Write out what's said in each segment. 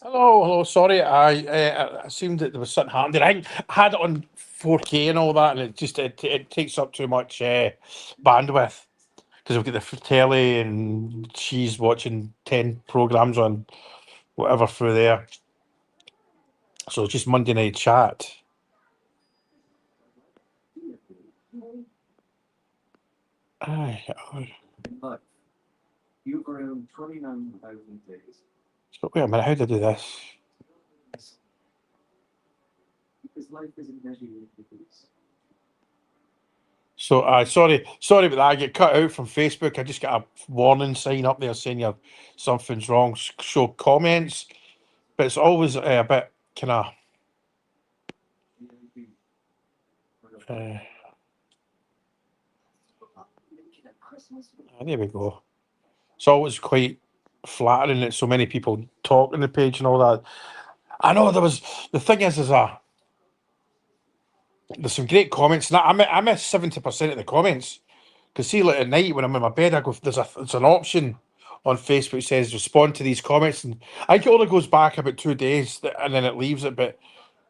Hello. Sorry, I assumed that there was something happening. I had it on 4K and all that, and it takes up too much bandwidth because I've got the telly and she's watching 10 programs on whatever through there. So it's just Monday night chat. Aye. So wait a minute, how do I do this? So sorry about that. I get cut out from Facebook. I just got a warning sign up there saying something's wrong. Show comments, but it's always a bit kind of. There we go. It's always quite flattering that so many people talk on the page and all that. I know the thing is there's some great comments. Now I miss 70% of the comments because see, like at night when I'm in my bed, I go there's an option on Facebook that says respond to these comments, and I think it only goes back about 2 days and then it leaves it. But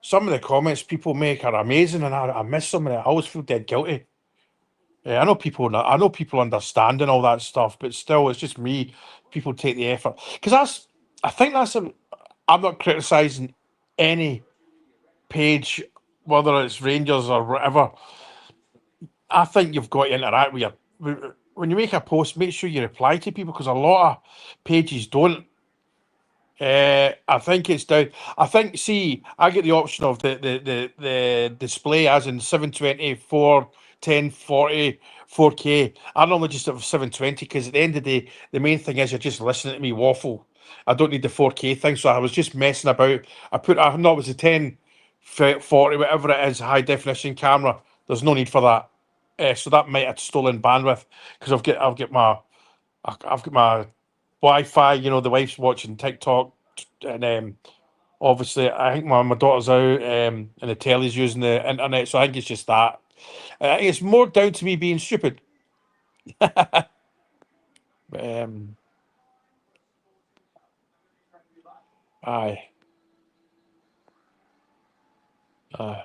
some of the comments people make are amazing, and I miss them, and I always feel dead guilty. Yeah, I know people understand and all that stuff, but still, it's just me. People take the effort because I think I'm not criticizing any page, whether it's Rangers or whatever. I think you've got to interact with when you make a post. Make sure you reply to people because a lot of pages don't. I think it's down. I think. See, I get the option of the display as in 720, 1040, 4K. I normally just have 720 because at the end of the day, the main thing is you're just listening to me waffle. I don't need the 4K thing, so I was just messing about. I know it was a 1040, whatever it is, high definition camera. There's no need for that. So that might have stolen bandwidth because I've got my Wi-Fi. You know, the wife's watching TikTok, and obviously, I think my daughter's out, and the telly's using the internet. So I think it's just that. I think it's more down to me being stupid. um, aye, aye.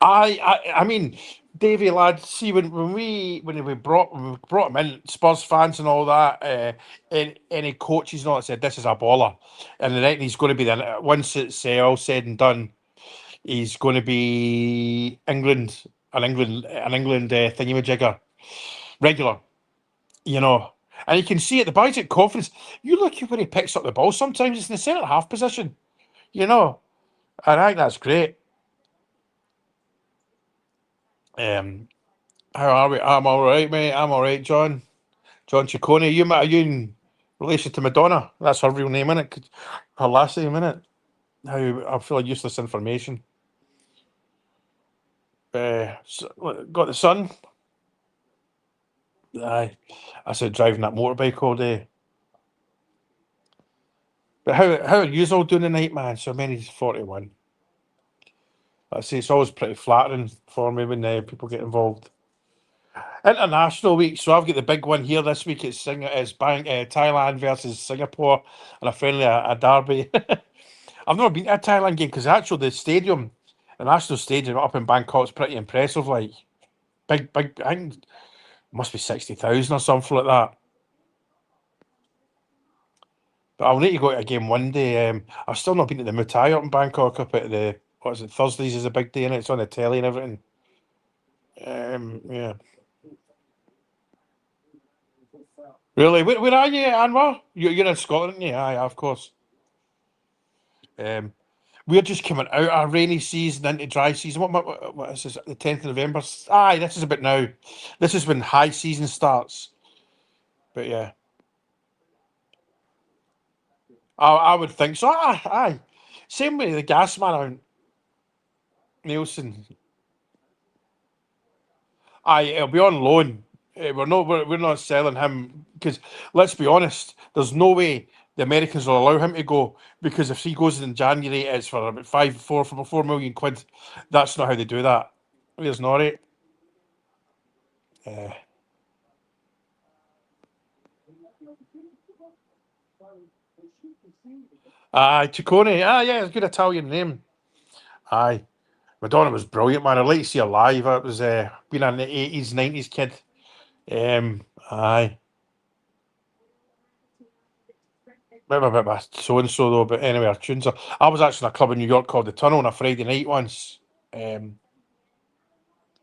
I mean, Davy lad, see when we brought him in, Spurs fans and all that, any coaches and all that said this is a baller, and then he's going to be the once it's all said and done, he's going to be England thingamajigger regular, you know. And you can see at the boys at confidence. You look at when he picks up the ball. Sometimes it's in the centre half position, you know. And I think that's great. Um, how are we? I'm all right, mate. I'm all right, John. John Ciccone. Are you in relation to Madonna? That's her real name, innit? Her last name, innit? How I feel like useless information. Got the sun. Aye, I said driving that motorbike all day. But how are you all doing tonight, man? So many 41. I say it's always pretty flattering for me when people get involved. International week, so I've got the big one here this week. Thailand versus Singapore, and a friendly a derby. I've never been to a Thailand game because actually the national stadium up in Bangkok is pretty impressive. Like big. I think it must be 60,000 or something like that. But I'll need to go to a game one day. I've still not been to the Muay up in Bangkok up at the what is it? Thursdays is a big day and it's on the telly and everything. Yeah. Really? Where are you, Anwar? You're in Scotland, aren't you? Aye, of course. Um, we're just coming out of rainy season into dry season. What is this? The 10th of November? Aye, this is about now. This is when high season starts. But yeah, I would think so. Aye. Same with the gas man out Nielsen. Aye, it'll be on loan. We're not selling him because let's be honest, there's no way the Americans will allow him to go because if he goes in January, it's for about 4 million quid. That's not how they do that. There's not it. Uh, Aye, Ciccone. Ah, yeah, it's a good Italian name. Aye. Madonna was brilliant, man. I'd like to see her live. It was being an 80s, 90s kid. Aye. Bit of a so and so though, but anyway, our tunes are. I was actually in a club in New York called the Tunnel on a Friday night once. No,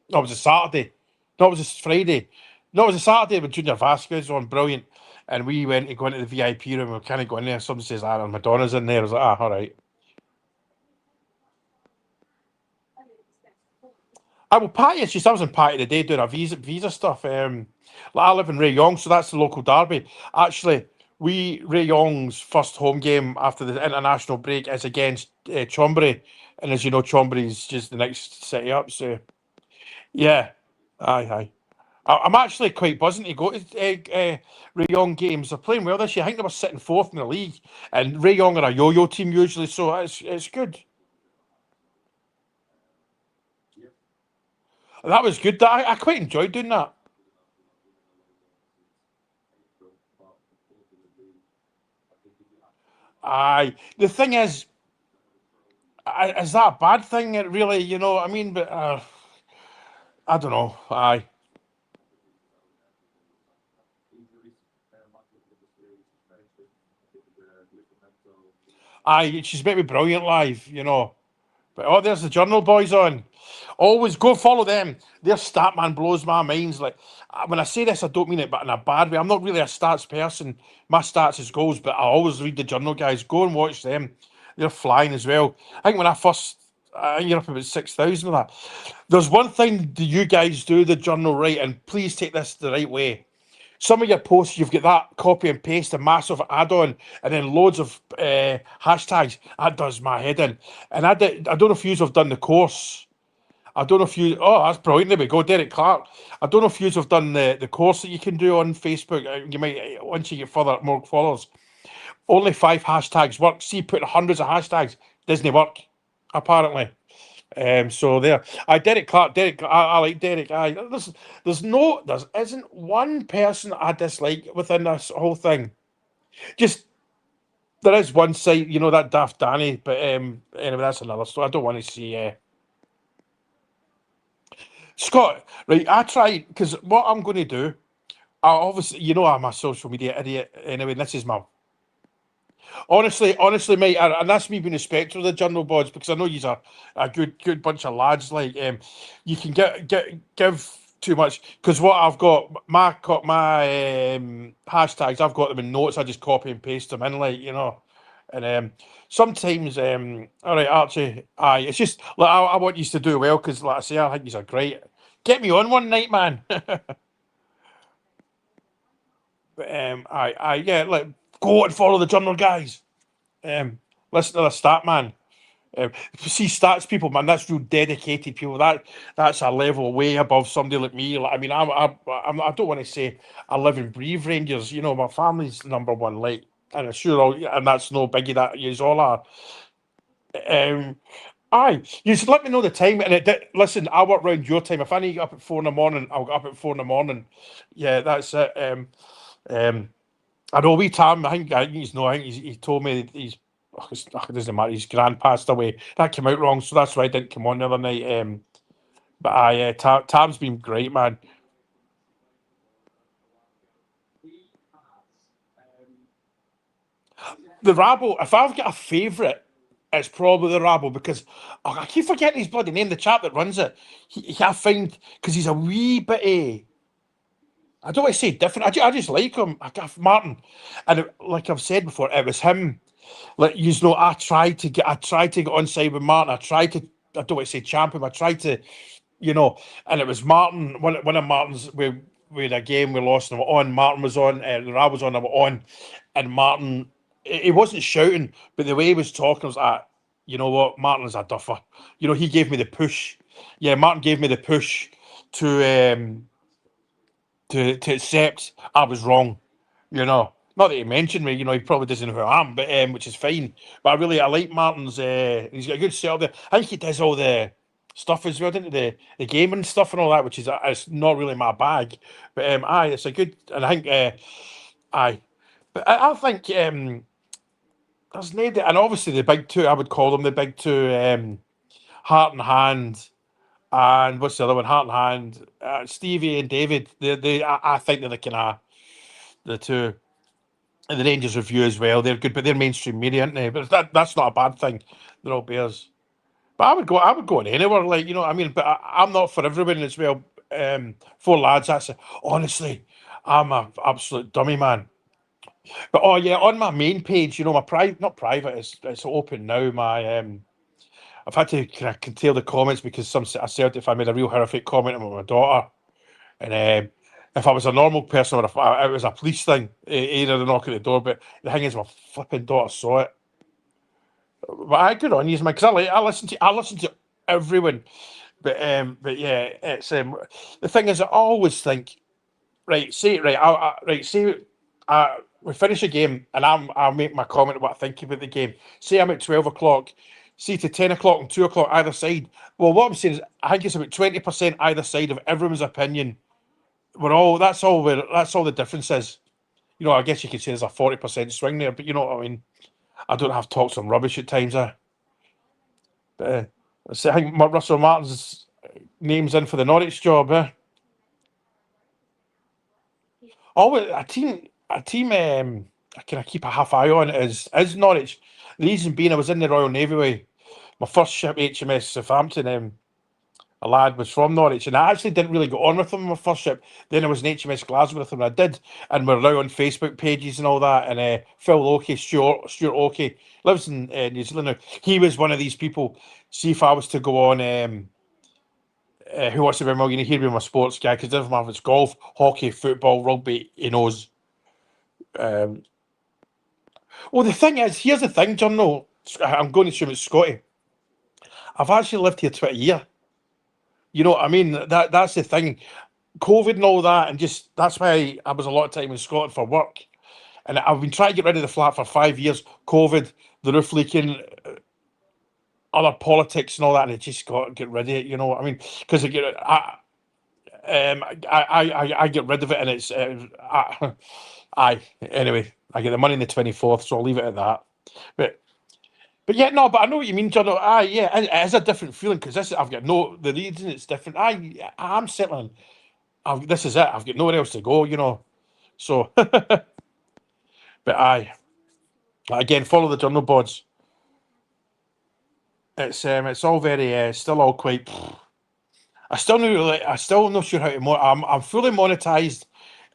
it was a Saturday. No, it was a Friday. No, it was a Saturday with Junior Vasquez on, brilliant. And we went to go into the VIP room. We were kind of going there. Somebody says, "Ah, Madonna's in there." I was like, "Ah, all right." I will party. It's just I was in party today doing a visa stuff. Like I live in Rayong, so that's the local derby. Actually, Rayong's first home game after the international break is against Chombury, and as you know, Chombury's just the next city up. So yeah, aye, aye. I'm actually quite buzzing to go to Rayong games. They're playing well this year. I think they were sitting fourth in the league, and Rayong are a yo-yo team usually, so it's good. That was good. I quite enjoyed doing that. Aye. The thing is that a bad thing? It really, I mean, but I don't know. Aye. Aye, she's maybe brilliant live. But oh, there's the Journal boys on. Always go follow them. Their stat man blows my minds. Like when I say this, I don't mean it, but in a bad way. I'm not really a stats person. My stats is goals, but I always read the Journal guys. Go and watch them. They're flying as well. I think when I first, I think you're up about 6,000 of that. There's one thing that you guys do the Journal right, and please take this the right way. Some of your posts, you've got that copy and paste, a massive add-on, and then loads of hashtags. That does my head in. And I don't know if yous have done the course. I don't know if you. Oh, that's brilliant. There we go, Derek Clark. I don't know if yous have done the course that you can do on Facebook. You might once you get further more followers. Only 5 hashtags work. See, putting hundreds of hashtags doesn't work. Apparently. So there, Derek Clark, I like Derek. There isn't one person I dislike within this whole thing. Just there is one site, that Daft Danny, but anyway, that's another story. I don't want to see Scott. Right, I try because what I'm going to do. I obviously, I'm a social media idiot anyway. And this is my honestly, mate, and that's me being respectful of the journal boards because I know you're a good bunch of lads. Like, you can give too much because what I've got my hashtags, I've got them in notes. I just copy and paste them in, and sometimes, all right, Archie, aye, it's just like I want you to do well because, like I say, I think you're great. Get me on one night, man. But yeah, like go and follow the journal guys. Listen to the stat man. See stats people, man. That's real dedicated people. That's a level way above somebody like me. Like, I mean, I don't want to say I live and breathe Rangers. My family's number one. Like, and I'm sure, and that's no biggie. That you all are. Um, aye, you should let me know the time. And listen, I work around your time. If I need to get up at 4 in the morning, I'll get up at 4 in the morning. Yeah, that's it. Um, I know we Tam. I think he's no. I think he told me that it doesn't matter. His grand passed away. That came out wrong, so that's why I didn't come on the other night. But Tam's been great, man. The Rabble. If I've got a favourite, it's probably the Rabble because I keep forgetting his bloody name. The chap that runs it. I find because he's a wee bit. I don't want to say different. I just like him. Martin, and like I've said before, it was him. Like I tried to get on side with Martin. I don't want to say champion. I tried to, and it was Martin. One of Martin's we had a game we lost and we were on. Martin was on. I was on. I were on, and Martin he wasn't shouting, but the way he was talking was like, you know what, Martin's a duffer. He gave me the push. Yeah, Martin gave me the push to to accept I was wrong. Not that he mentioned me. He probably doesn't know who I am, but which is fine. But I like Martin's. He's got a good setup there. I think he does all the stuff as well, didn't he? The gaming stuff and all that, which is it's not really my bag. But aye, it's a good. And I think Aye, but I think there's no, and obviously the big two. I would call them the big two. Heart and Hand, and what's the other one? Heart and Hand. Stevie and David. I think they're the kind of the two. And the Rangers Review as well. They're good, but they're mainstream media, aren't they? But that's not a bad thing. They're all Bears. But I would go on anywhere, like you know what I mean. But I'm not for everyone as well. Four lads. That's honestly, I'm a absolute dummy man. But oh yeah, on my main page, you know, my private, not private, it's open now. My I've had to kind of curtail the comments because I said if I made a real horrific comment about my daughter, and if I was a normal person or if it was a police thing, either the knock at the door. But the thing is, my flipping daughter saw it. But I good on you, man, because I listen to everyone. But yeah, it's the thing is, I always think, right, say right, right, say we finish a game and I'll make my comment about what I think about the game. Say I'm at 12 o'clock, see to 10 o'clock and 2 o'clock either side. Well, what I'm saying is, I think it's about 20% either side of everyone's opinion. We're all that's all the difference is. You know, I guess you could say there's a 40% swing there, but you know what I mean. I don't have talks on rubbish at times. But so I think Russell Martin's name's in for the Norwich job. Oh, a team. Can I keep a half eye on is Norwich. The reason being, I was in the Royal Navy with my first ship, HMS Southampton. A lad was from Norwich, and I actually didn't really get on with him on my first ship. Then I was in HMS Glasgow with him, and I did, and we're now on Facebook pages and all that. And Phil Oakey, Stuart Oakey, lives in New Zealand now. He was one of these people. See if I was to go on, Who Wants to Be a Millionaire? He'd be my sports guy because doesn't matter if it's golf, hockey, football, rugby. He knows. Um, well, the thing is, here's the thing, John. No, I'm going to assume it's Scotty. I've actually lived here 20 years. You know what I mean? That's the thing. COVID and all that, and just that's why I was a lot of time in Scotland for work. And I've been trying to get rid of the flat for 5 years. COVID, the roof leaking, other politics and all that, and I just got to get rid of it. You know what I mean? Because I get rid of it, and it's aye. Anyway, I get the money in the 24th, so I'll leave it at that. But yeah, no, but I know what you mean, John. Aye, yeah, it is a different feeling because this I've got no the reason it's different. I'm settling. This is it. I've got nowhere else to go. You know, so. But aye, again, follow the journal boards. It's all very still all quite. I still not sure how to. I'm fully monetized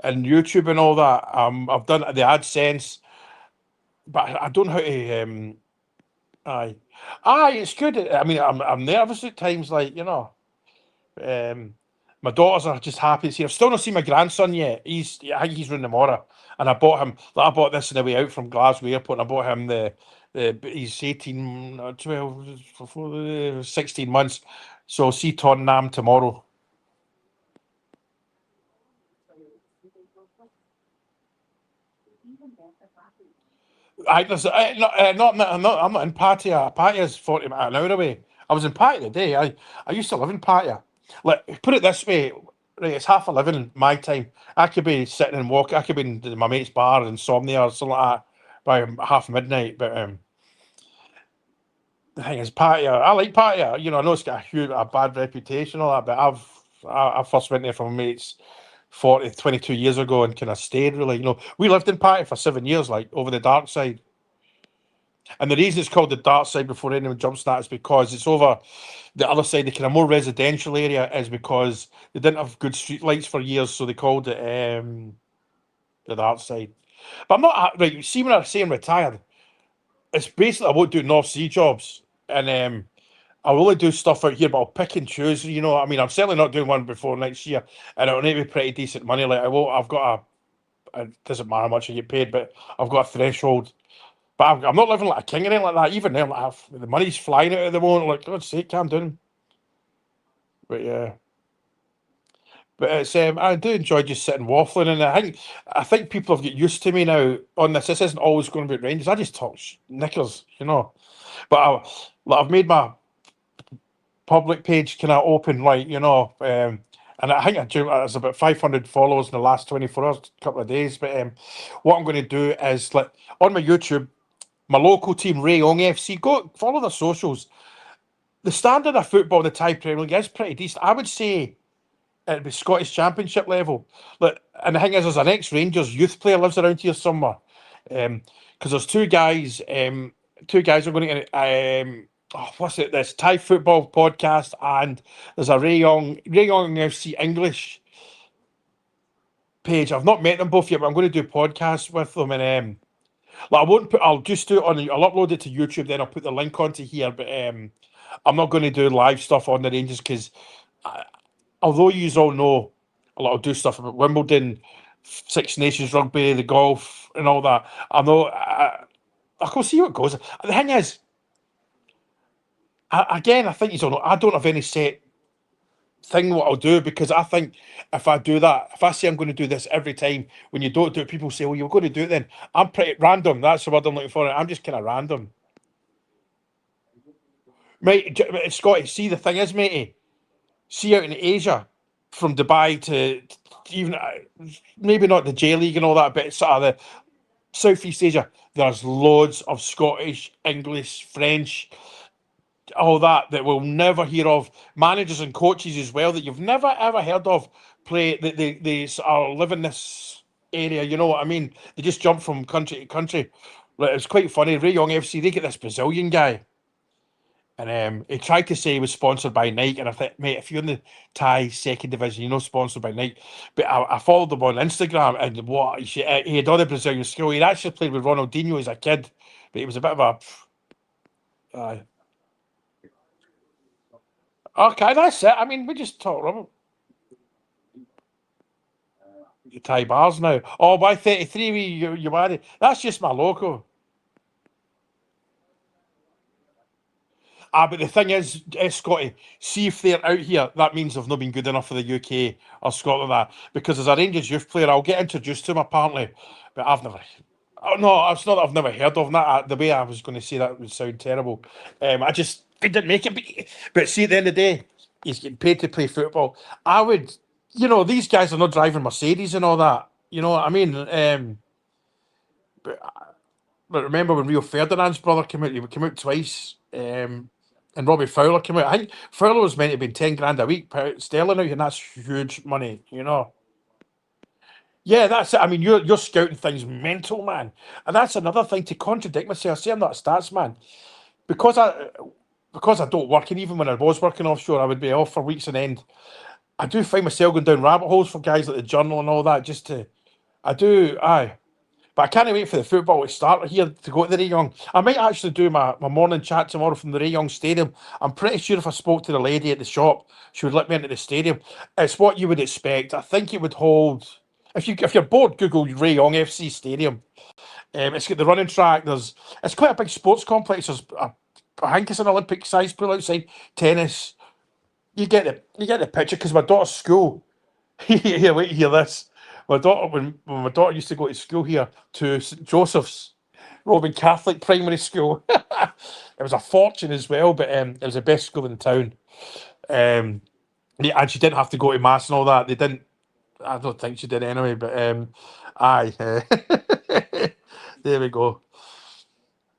in YouTube and all that. I've done the AdSense, but I don't know how to. Aye, it's good. I mean, I'm nervous at times, like you know. Um, my daughters are just happy to see. I've still not seen my grandson yet. I think he's running tomorrow, and I bought him. Like, I bought this on the way out from Glasgow Airport. And I bought him he's 18, 12, 16 months. So I'll see Tottenham tomorrow. I'm not in Pattaya. Pattaya's 40 minutes an hour away. I was in Pattaya today. I used to live in Pattaya. Like, put it this way, right? It's 11:30 my time. I could be sitting and walking. I could be in my mate's bar in Somnia or something like that by half midnight. But the thing is, Pattaya. I like Pattaya. You know, I know it's got a bad reputation, all that. But I first went there from mates 22 years ago and kind of stayed really. You know, we lived in Pattaya for 7 years, like over the dark side. And the reason it's called the dark side before anyone jumps on that is because it's over the other side, the kind of more residential area, is because they didn't have good street lights for years, so they called it the dark side. But I'm not right. See, when I'm saying retired, it's basically I won't do North Sea jobs, and I'll only do stuff out here, but I'll pick and choose. You know, I mean, I'm certainly not doing one before next year, and it'll need to be pretty decent money. Like I will, I've got it doesn't matter how much I get paid, but I've got a threshold. But I'm not living like a king or anything like that. Even then, like, the money's flying out at the moment. Like, God's sake, calm down. But yeah, but it's I do enjoy just sitting waffling, and I think people have got used to me now on this. This isn't always going to be Rangers. I just talk knickers, you know. But I've made my public page kind of open, like you know, and I think it's about 500 followers in the last 24 hours, couple of days. But what I'm going to do is, like, on my YouTube, my local team, Rayong FC, go follow their socials. The standard of football in the Thai Premier League is pretty decent. I would say it'd be Scottish Championship level. Like, and the thing is, there's an ex-Rangers youth player lives around here somewhere. Because there's two guys are going what's it? This Thai football podcast, and there's a Rayong FC English page. I've not met them both yet, but I'm going to do podcasts with them, and like I won't put. I'll just do it on. I'll upload it to YouTube, then I'll put the link onto here. But I'm not going to do live stuff on the Rangers because, although you all know, a lot of do stuff about Wimbledon, Six Nations rugby, the golf, and all that. I know. I'll go see what goes. The thing is, again, I think you don't know. I don't have any set thing what I'll do, because I think if I do that, if I say I'm going to do this every time, when you don't do it, people say, "Well, you're going to do it then." I'm pretty random. That's the word I'm looking for. I'm just kind of random. Mate, Scotty, see, the thing is, matey, see out in Asia, from Dubai to even maybe not the J League and all that, but sort of the Southeast Asia, there's loads of Scottish, English, French, all that we'll never hear of. Managers and coaches as well that you've never ever heard of play. They sort of live in this area. You know what I mean? They just jump from country to country. Like, it was quite funny. Rayong FC, they get this Brazilian guy, and he tried to say he was sponsored by Nike, and I thought, mate, if you're in the Thai second division, you're not sponsored by Nike. But I followed him on Instagram, and what he had all the Brazilian skill. He'd actually played with Ronaldinho as a kid, but he was a bit of a. Okay, that's it. I mean, we just talk rubber. Thai bars now. Oh, by 33, you added. That's just my logo. But the thing is, Scotty, see if they're out here, that means they've not been good enough for the UK or Scotland. That because as a Rangers youth player, I'll get introduced to him apparently, but I've never. Oh, no, it's not that I've never heard of him. That the way I was going to say that would sound terrible. I just it didn't make it. But see, at the end of the day, he's getting paid to play football. I would, these guys are not driving Mercedes and all that. You know what I mean? But remember when Rio Ferdinand's brother came out? He came out twice. And Robbie Fowler came out. I think Fowler was meant to be 10 grand a week sterling out, and that's huge money. Yeah, that's it. I mean, you're scouting things mental, man. And that's another thing to contradict myself. Say I'm not a stats man. Because I don't work, and even when I was working offshore, I would be off for weeks on end. I do find myself going down rabbit holes for guys like the Journal and all that, I do, aye. But I can't wait for the football to start here to go to the Rayong. I might actually do my morning chat tomorrow from the Rayong Stadium. I'm pretty sure if I spoke to the lady at the shop, she would let me into the stadium. It's what you would expect. I think it would hold. If you're bored, Google Rayong FC Stadium. It's got the running track. It's quite a big sports complex. I think it's an Olympic size pool outside. Tennis. You get the picture, because my daughter's school. Here, wait, hear this. My daughter, when my daughter used to go to school here, to St Joseph's Roman Catholic Primary School, it was a fortune as well, but it was the best school in town. Um, yeah, and she didn't have to go to mass and all that. They didn't. I don't think she did anyway. But aye, there we go.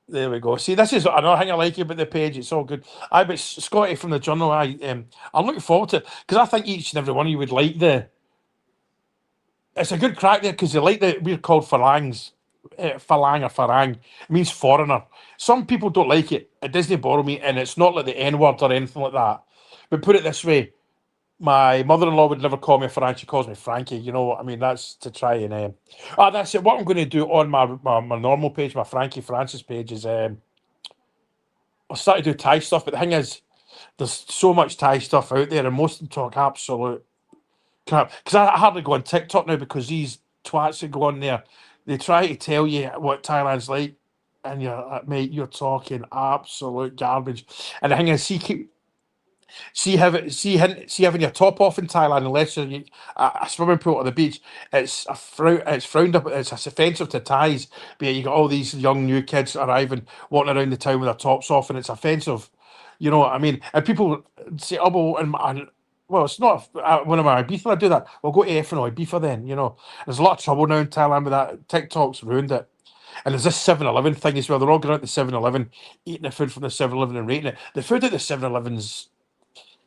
There we go. See, this is another thing I like about the page. It's all good. But Scotty from the Journal. I'm looking forward to it, because I think each and every one of you would like the. It's a good crack there, because they like we're called phalangs. Phalang or farang. It means foreigner. Some people don't like it. It doesn't bother me, and it's not like the N word or anything like that. But put it this way, my mother-in-law would never call me a Frank. She calls me Franky. You know what I mean? That's to try and. That's it. What I'm going to do on my normal page, my Frankie Francis page, is I'll start to do Thai stuff. But the thing is, there's so much Thai stuff out there, and most of them talk absolute crap. Because I hardly go on TikTok now, because these twats that go on there, they try to tell you what Thailand's like, and mate, you're talking absolute garbage. And the thing is, see having your top off in Thailand, unless you're a swimming pool on the beach, it's frowned up. It's offensive to Thais. But you got all these young new kids arriving, walking around the town with their tops off, and it's offensive. You know what I mean? And people say, "Oh, well," well, it's not when I'm at Ibiza, I do that. We'll go to F and Ibiza then, you know. There's a lot of trouble now in Thailand with that. TikTok's ruined it. And there's this 7-Eleven thing as well. They're all going out to 7-Eleven, eating the food from the 7-Eleven and rating it. The food at the 7-Eleven's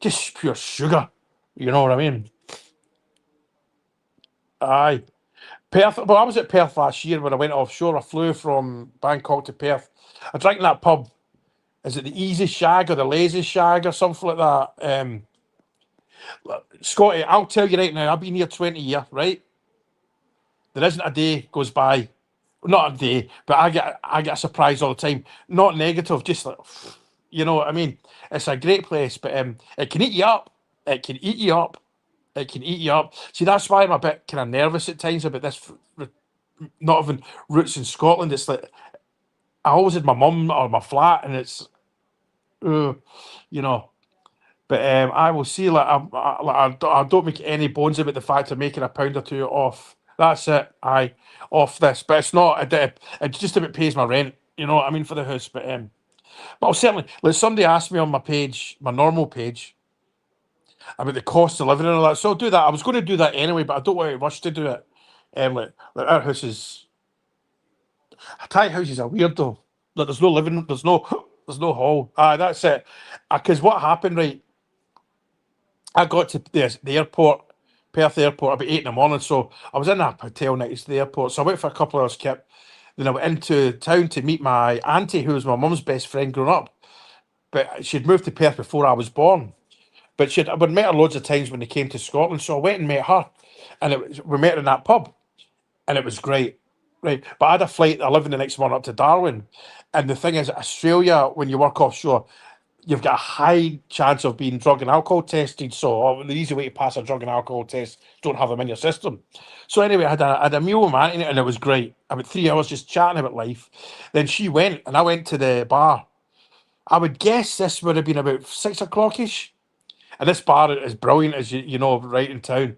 just pure sugar. You know what I mean? Aye. Perth, well, I was at Perth last year when I went offshore. I flew from Bangkok to Perth. I drank in that pub. Is it the Easy Shag or the Lazy Shag or something like that? Scotty, I'll tell you right now, I've been here 20 years, right? There isn't a day goes by, not a day, but I get a surprise all the time. Not negative, just like, you know what I mean? It's a great place, but it can eat you up. It can eat you up. It can eat you up. See, that's why I'm a bit kind of nervous at times about this. Not even roots in Scotland. It's like I always had my mum or my flat, and it's, uh, you know. But I will see. I don't make any bones about the fact of making a pound or two off. That's it. I off this, but it's not. It just about pays my rent. You know what I mean for the house. But I'll certainly. Like somebody asked me on my page, my normal page, about the cost of living and all that. So I'll do that. I was going to do that anyway, but I don't want to rush to do it. Like our house is Thai houses are weird though. Like there's no living, there's no hall. That's it. Because what happened, right? I got to the airport, Perth airport, about 8 in the morning. So I was in a hotel next to the airport. So I went for a couple of hours kip. Then I went into town to meet my auntie, who was my mum's best friend growing up. But she'd moved to Perth before I was born. But I would met her loads of times when they came to Scotland. So I went and met her. And we met her in that pub. And it was great. Right. But I had a flight 11 the next morning up to Darwin. And the thing is, Australia, when you work offshore, you've got a high chance of being drug and alcohol tested. So the easy way to pass a drug and alcohol test, don't have them in your system. So anyway, I had a meal with my auntie and it was great. About 3 hours just chatting about life. Then she went and I went to the bar. I would guess this would have been about 6 o'clock-ish. And this bar is brilliant, as you know, right in town.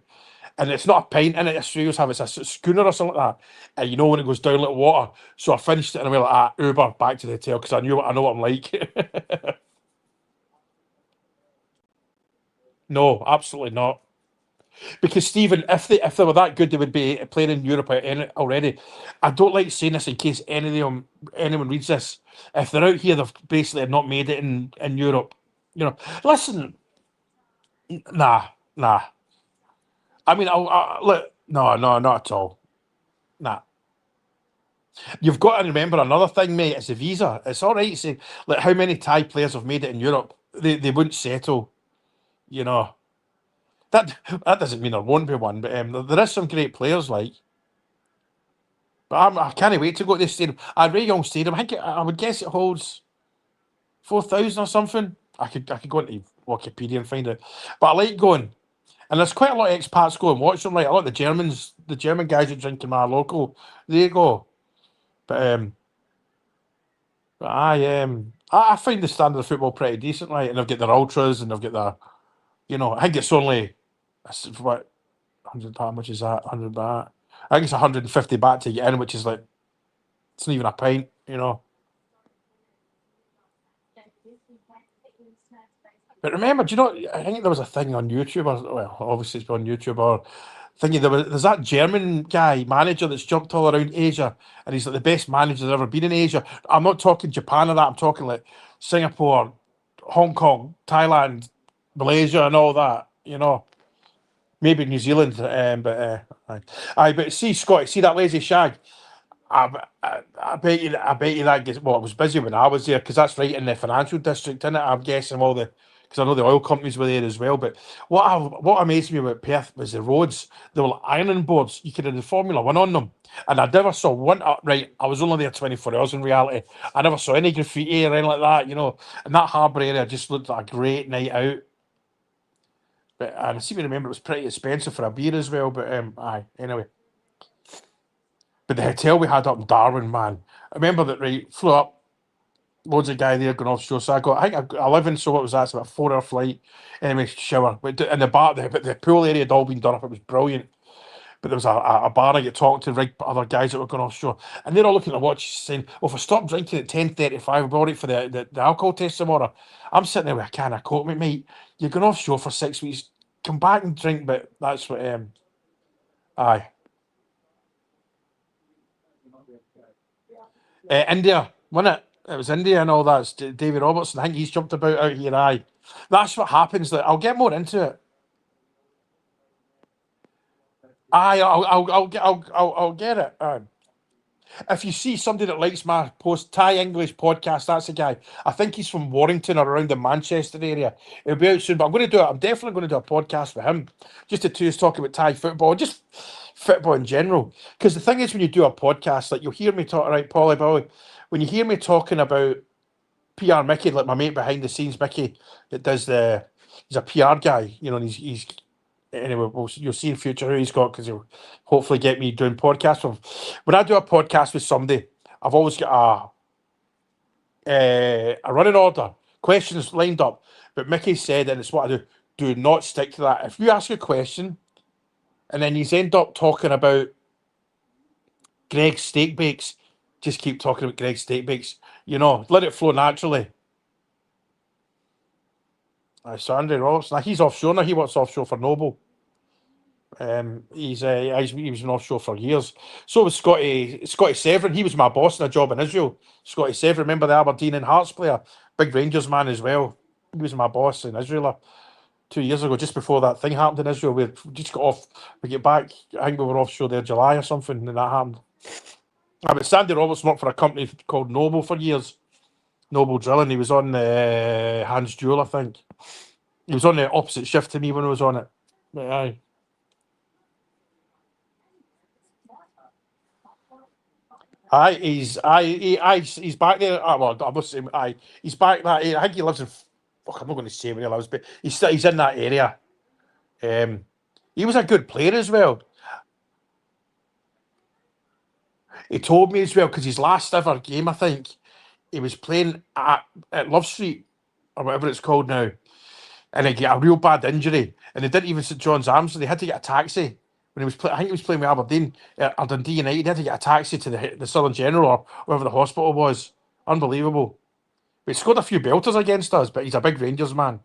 And it's not a pint in it, Australians have, it's a schooner or something like that. And you know when it goes down like water. So I finished it and I went like, Uber back to the hotel because I know what I'm like. No, absolutely not. Because Stephen, if they were that good, they would be playing in Europe already. I don't like saying this in case anyone reads this. If they're out here, they've basically not made it in Europe. You know, listen, nah, nah. I mean, look, no, no, not at all. Nah. You've got to remember another thing, mate. It's a visa. It's all right to say, like, how many Thai players have made it in Europe? They wouldn't settle, you know. That doesn't mean there won't be one, but there is some great players, like. But I can't wait to go to this stadium. Rayong Stadium, I think I would guess it holds 4,000 or something. I could go into Wikipedia and find it. But I like going. And there's quite a lot of expats go and watch them. Like a lot of the German guys that drink in my local, they go. But I find the standard of football pretty decent, like, and they've got their ultras and they've got their, I think it's only what 100 baht. How much is that? 100 baht. I think it's 150 baht to get in, which is like it's not even a pint, you know. But remember, do you know? I think there was a thing on YouTube, or well, obviously it's on YouTube or thingy. There's that German guy manager that's jumped all around Asia, and he's like the best manager that's ever been in Asia. I'm not talking Japan or that. I'm talking like Singapore, Hong Kong, Thailand, Malaysia, and all that. You know, maybe New Zealand. But see, Scott, see that lazy shag. I bet you that gets. Well, it was busy when I was there because that's right in the financial district, isn't it? I'm guessing all the because I know the oil companies were there as well. But what amazed me about Perth was the roads. They were like ironing boards. You could have the Formula One on them, and I never saw one. Right, I was only there 24 hours in reality. I never saw any graffiti or anything like that. And that harbour area just looked like a great night out. But and I seem to remember it was pretty expensive for a beer as well. But aye, anyway. But the hotel we had up in Darwin, man, I remember that, right, flew up, loads of guy there going offshore. So I think I got 11, so what was that? It's about a 4 hour flight. Anyway, shower. And the pool area had all been done up. It was brilliant. But there was a bar I get talking to, right, other guys that were going offshore. And they're all looking at the watch saying, well, if I stop drinking at 10:35, we'll be all right for the alcohol test tomorrow. I'm sitting there with a can of Coke, mate. You're going offshore for 6 weeks. come back and drink, but that's what. Aye, India, wasn't it? It was India and all that. It's David Robertson. I think he's jumped about out here. Aye, that's what happens. That I'll get more into it. Aye, I'll get it. If you see somebody that likes my post Thai English podcast, that's the guy. I think he's from Warrington or around the Manchester area. He'll be out soon, but I'm going to do it. I'm definitely going to do a podcast with him. Just the two of us talking about Thai football, just football in general. Because the thing is, when you do a podcast, like you'll hear me talk, right, Paulie Bowie, when you hear me talking about PR Mickey, like my mate behind the scenes, Mickey, that does he's a PR guy, you know, and he's anyway, you'll see in future who he's got because he'll hopefully get me doing podcasts with him. When I do a podcast with somebody, I've always got a running order, questions lined up. But Mickey said, and it's what I do, do not stick to that. If you ask a question and then you end up talking about Greg's steak bakes, just keep talking about Greg's steak bakes. You know, let it flow naturally. So Andy Robertson, he's offshore now. He works offshore for Noble. He was been offshore for years. So was Scotty Severin. He was my boss in a job in Israel. Scotty Severin, remember the Aberdeen and Hearts player, big Rangers man as well. He was my boss in Israel 2 years ago, just before that thing happened in Israel. We just got off. We get back. I think we were offshore there July or something, and that happened. But Sandy Robertson worked for a company called Noble for years. Noble Drilling. He was on Hans Jewell, I think. He was on the opposite shift to me when I was on it. But, aye. He's back there. Well, I must say, he's back that area. I think he lives in. Fuck, I'm not going to say where he lives, but he's in that area. Um, he was a good player as well. He told me as well because his last ever game, I think, he was playing at Love Street or whatever it's called now, and he got a real bad injury, and they didn't even St John's Arms, so they had to get a taxi. When he was I think he was playing with Aberdeen or Dundee United, they had to get a taxi to the Southern General or wherever the hospital was. Unbelievable. But he scored a few belters against us, but he's a big Rangers man.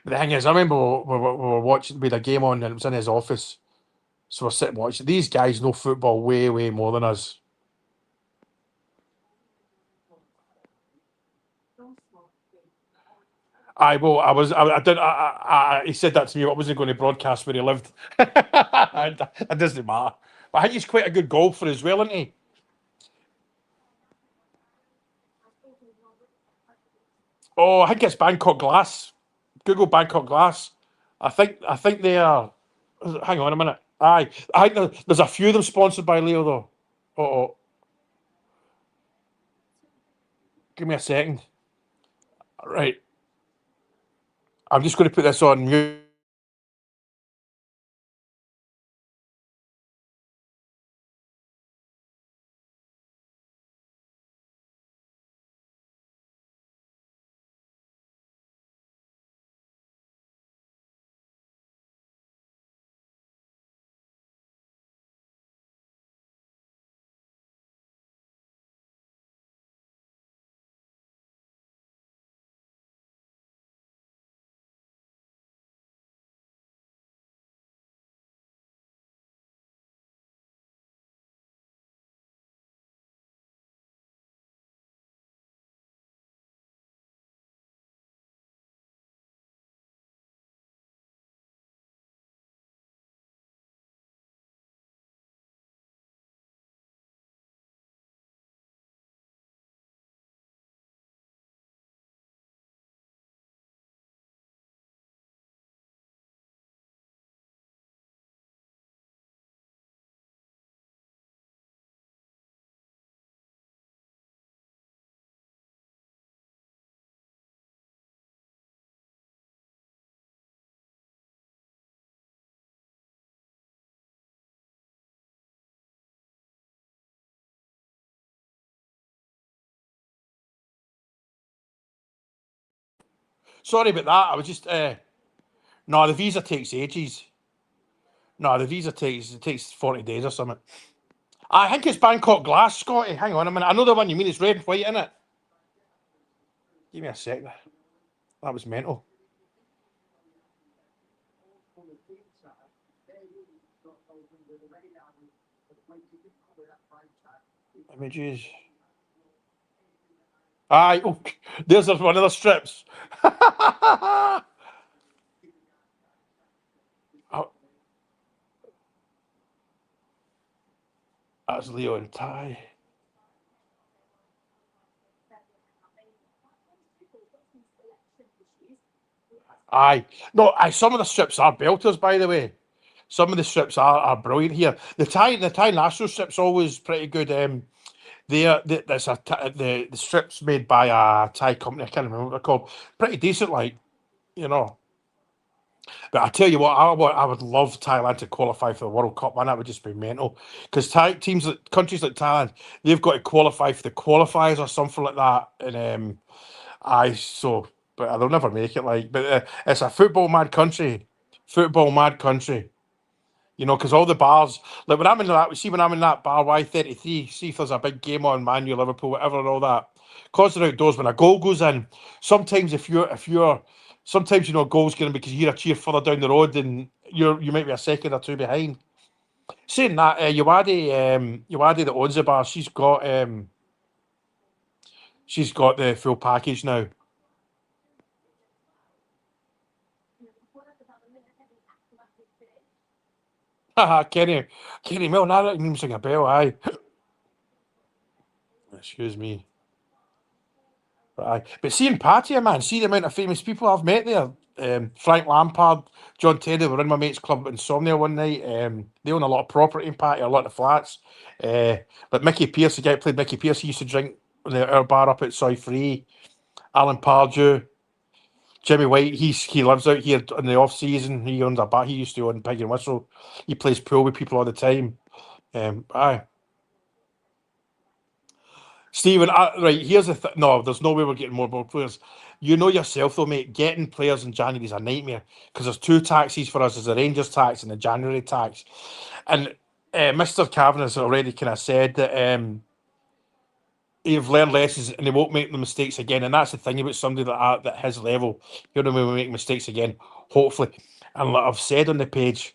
But the thing is, I remember we were watching, we had a game on and it was in his office. So we're sitting watching. These guys know football way, way more than us. I did. He said that to me. I wasn't going to broadcast where he lived. It doesn't matter. But I think he's quite a good golfer as well, isn't he? Oh, I think it's Bangkok Glass. Google Bangkok Glass. I think they are. Hang on a minute. Aye, I think there's a few of them sponsored by Leo though. Oh, give me a second. Right, I'm just going to put this on mute. Sorry about that. I was just no. The visa takes ages. No, the visa takes 40 days or something. I think it's Bangkok Glass, Scotty. Hang on a minute. I know the one you mean. It's red and white, isn't it? Give me a sec. That was mental. Images. Aye, oh, there's one of the strips. Oh, that's Leo and Ty. Aye. No, some of the strips are belters, by the way. Some of the strips are brilliant here. The Thai national strips always pretty good. There's the strips made by a Thai company. I can't remember what they're called. Pretty decent, like you know. But I tell you what, I would love Thailand to qualify for the World Cup, man. That would just be mental. Because countries like Thailand, they've got to qualify for the qualifiers or something like that. And but they'll never make it. Like, but it's a football mad country. You know, because all the bars, like when I'm in that bar Y33, see if there's a big game on, Man U, Liverpool, whatever, and all that. Because they're outdoors, when a goal goes in, sometimes sometimes you know a goal's going because you hear a cheer further down the road and you might be a second or two behind. Saying that, Yuadi that owns the bar, she's got the full package now. Haha, Kenny Mill, nah, that name's ring a bell, aye. Excuse me. But seeing Patia, man, see the amount of famous people I've met there. Frank Lampard, John Terry were in my mate's club Insomnia one night. They own a lot of property in Patia, a lot of flats. Like Mickey Pearce, the guy who played Mickey Pearce, he used to drink our bar up at Soy Free. Alan Pardew, Jimmy White, he lives out here in the off season. He owns a bar. He used to own Pig and Whistle. He plays pool with people all the time. Aye. Stephen, right, here's the no, there's no way we're getting more players. You know yourself, though, mate, getting players in January is a nightmare because there's two taxes for us. There's the Rangers tax and the January tax. And Mr. Kavanagh has already kind of said that he've learned lessons and they won't make the mistakes again. And that's the thing about somebody that his level. You know, when we make mistakes again, hopefully. And like I've said on the page,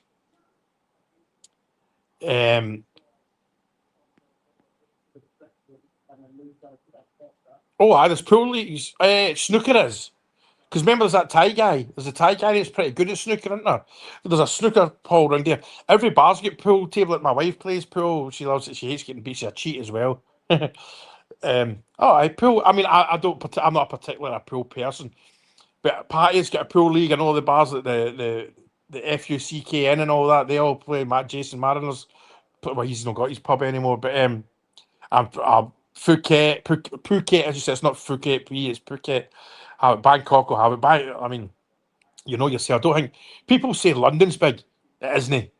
um, there's pool leagues. Snooker is. Because remember, there's that Thai guy. There's a Thai guy that's pretty good at snooker, isn't there? There's a snooker hall around here. Every bar's got pool table. Like my wife plays pool. She loves it. She hates getting beat. She's a cheat as well. I pool. I mean, I don't. I'm not a particular a pool person, but Patty's got a pool league and all the bars like the FUCKN and all that. They all play. Jason Mariners. Well, he's not got his pub anymore. But I'm Phuket. As you said, it's not Phuket. It's Phuket. Bangkok will have it. I mean, you know yourself. I don't think people say London's big. It isn't.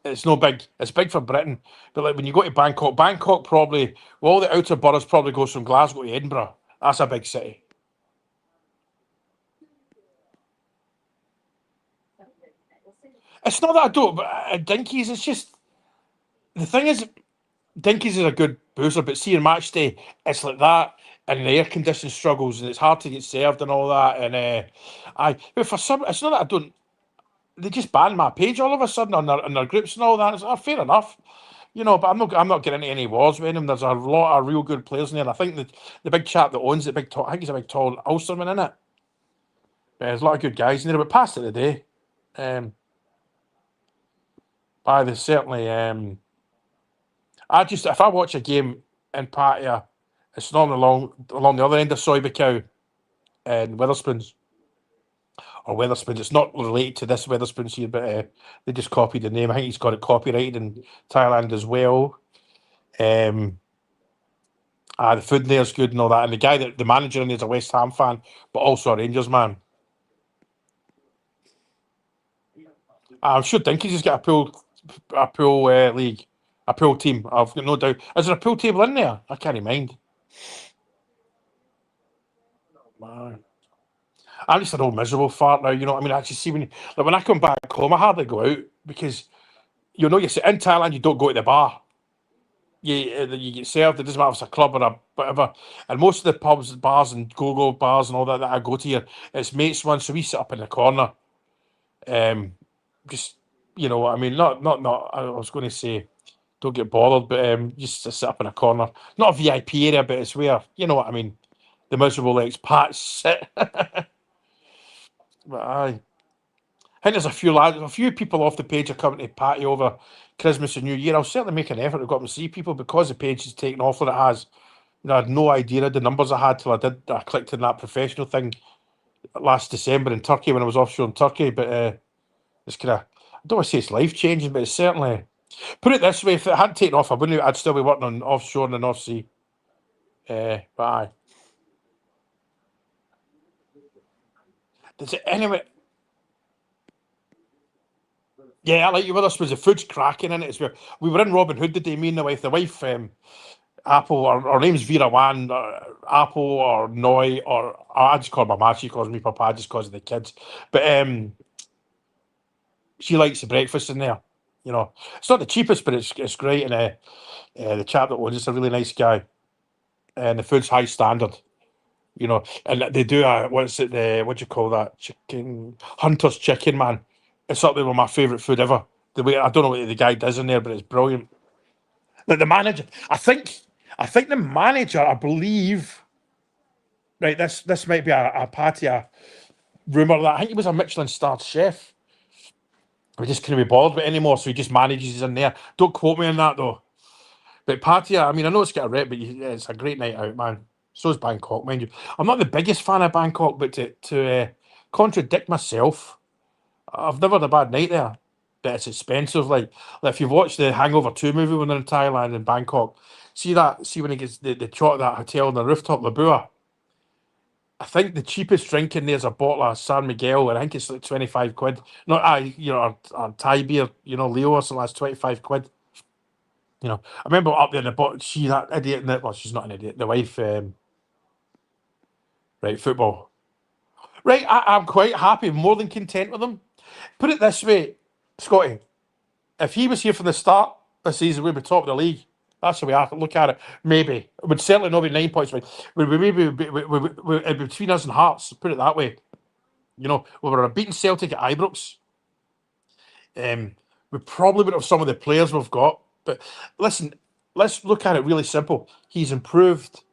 It's no big. It's big for Britain. But like when you go to Bangkok probably, well, all the outer boroughs probably goes from Glasgow to Edinburgh. That's a big city. It's not that I don't, but Dinkies, it's just the thing is, Dinkies is a good boozer, but seeing match day, it's like that, and the air conditioning struggles, and it's hard to get served and all that. And but for some, it's not that I don't. They just banned my page all of a sudden on their groups and all that. It's fair enough, you know. But I'm not getting into any wars with him. There's a lot of real good players in there. And I think that the big chap that owns it, I think he's a big tall Ulsterman in it. There's a lot of good guys in there. But past it the day, there's certainly. If I watch a game in Pattaya, it's normally along the other end of Soybecow and Witherspoons. Or Weatherspoons. It's not related to this Weatherspoons here, but they just copied the name. I think he's got it copyrighted in Thailand as well. The food there's good and all that. And the manager in there's a West Ham fan, but also a Rangers man. I'm sure Dinky's has got a pool league, a pool team. I've got no doubt. Is there a pool table in there? I can't mind. Man. I'm just an old miserable fart now. You know what I mean? I actually see when I come back home, I hardly go out because you know you sit in Thailand, you don't go to the bar. You get served. It doesn't matter if it's a club or a whatever. And most of the pubs, bars, and go-go bars and all that I go to here, it's mates one, so we sit up in the corner. Just you know what I mean? Not. I was going to say don't get bothered, but just to sit up in a corner. Not a VIP area, but it's where, you know what I mean, the miserable expats sit. But aye. I think there's a few people off the page are coming to party over Christmas and New Year. I'll certainly make an effort to go up and see people because the page is taken off that it has. You know, I had no idea the numbers I had till I clicked on that professional thing last December in Turkey when I was offshore in Turkey. But it's kind of, I don't want to say it's life changing, but it's certainly, put it this way, if it hadn't taken off, I'd still be working on offshore in the North Sea. But aye. Does it anyway? Yeah, I like you with us was the food's cracking in it as well. We were in Robin Hood the day, me and the wife. The wife, Apple, her name's Vera Wan, Apple or Noi, or I just call her my ma. She calls me Papa just because of the kids. But she likes the breakfast in there. You know, it's not the cheapest, but it's great. And the chap that owns it's a really nice guy, and the food's high standard. You know, and they do what's it? The what do you call that? Chicken Hunter's chicken, man. It's up there with my favourite food ever. The way I don't know what the guy does in there, but it's brilliant. Like the manager, I think the manager, I believe. Right, this might be a party, a rumor that I think he was a Michelin starred chef. We just couldn't be bothered with it anymore, so he just manages in there. Don't quote me on that though. But Pattaya, I mean, I know it's got a rep, but it's a great night out, man. So is Bangkok, mind you. I'm not the biggest fan of Bangkok, but to contradict myself, I've never had a bad night there. But it's expensive. Like if you've watched the Hangover 2 movie when they're in Thailand and Bangkok, see when he gets the shot of that hotel on the rooftop, Labua. I think the cheapest drink in there is a bottle of San Miguel, and I think it's like 25 quid. Not or Thai beer, Leo or something, that's 25 quid. I remember up there in the bottom, that idiot, well, she's not an idiot, the wife, right, football. Right, I'm quite happy, more than content with them. Put it this way, Scotty, if he was here from the start this season, we'd be top of the league. That's the way I look at it. Maybe. It would certainly not be 9 points. We'd be maybe between us and Hearts, put it that way. We were beating Celtic at Ibrox. We probably would have some of the players we've got. But listen, let's look at it really simple. He's improved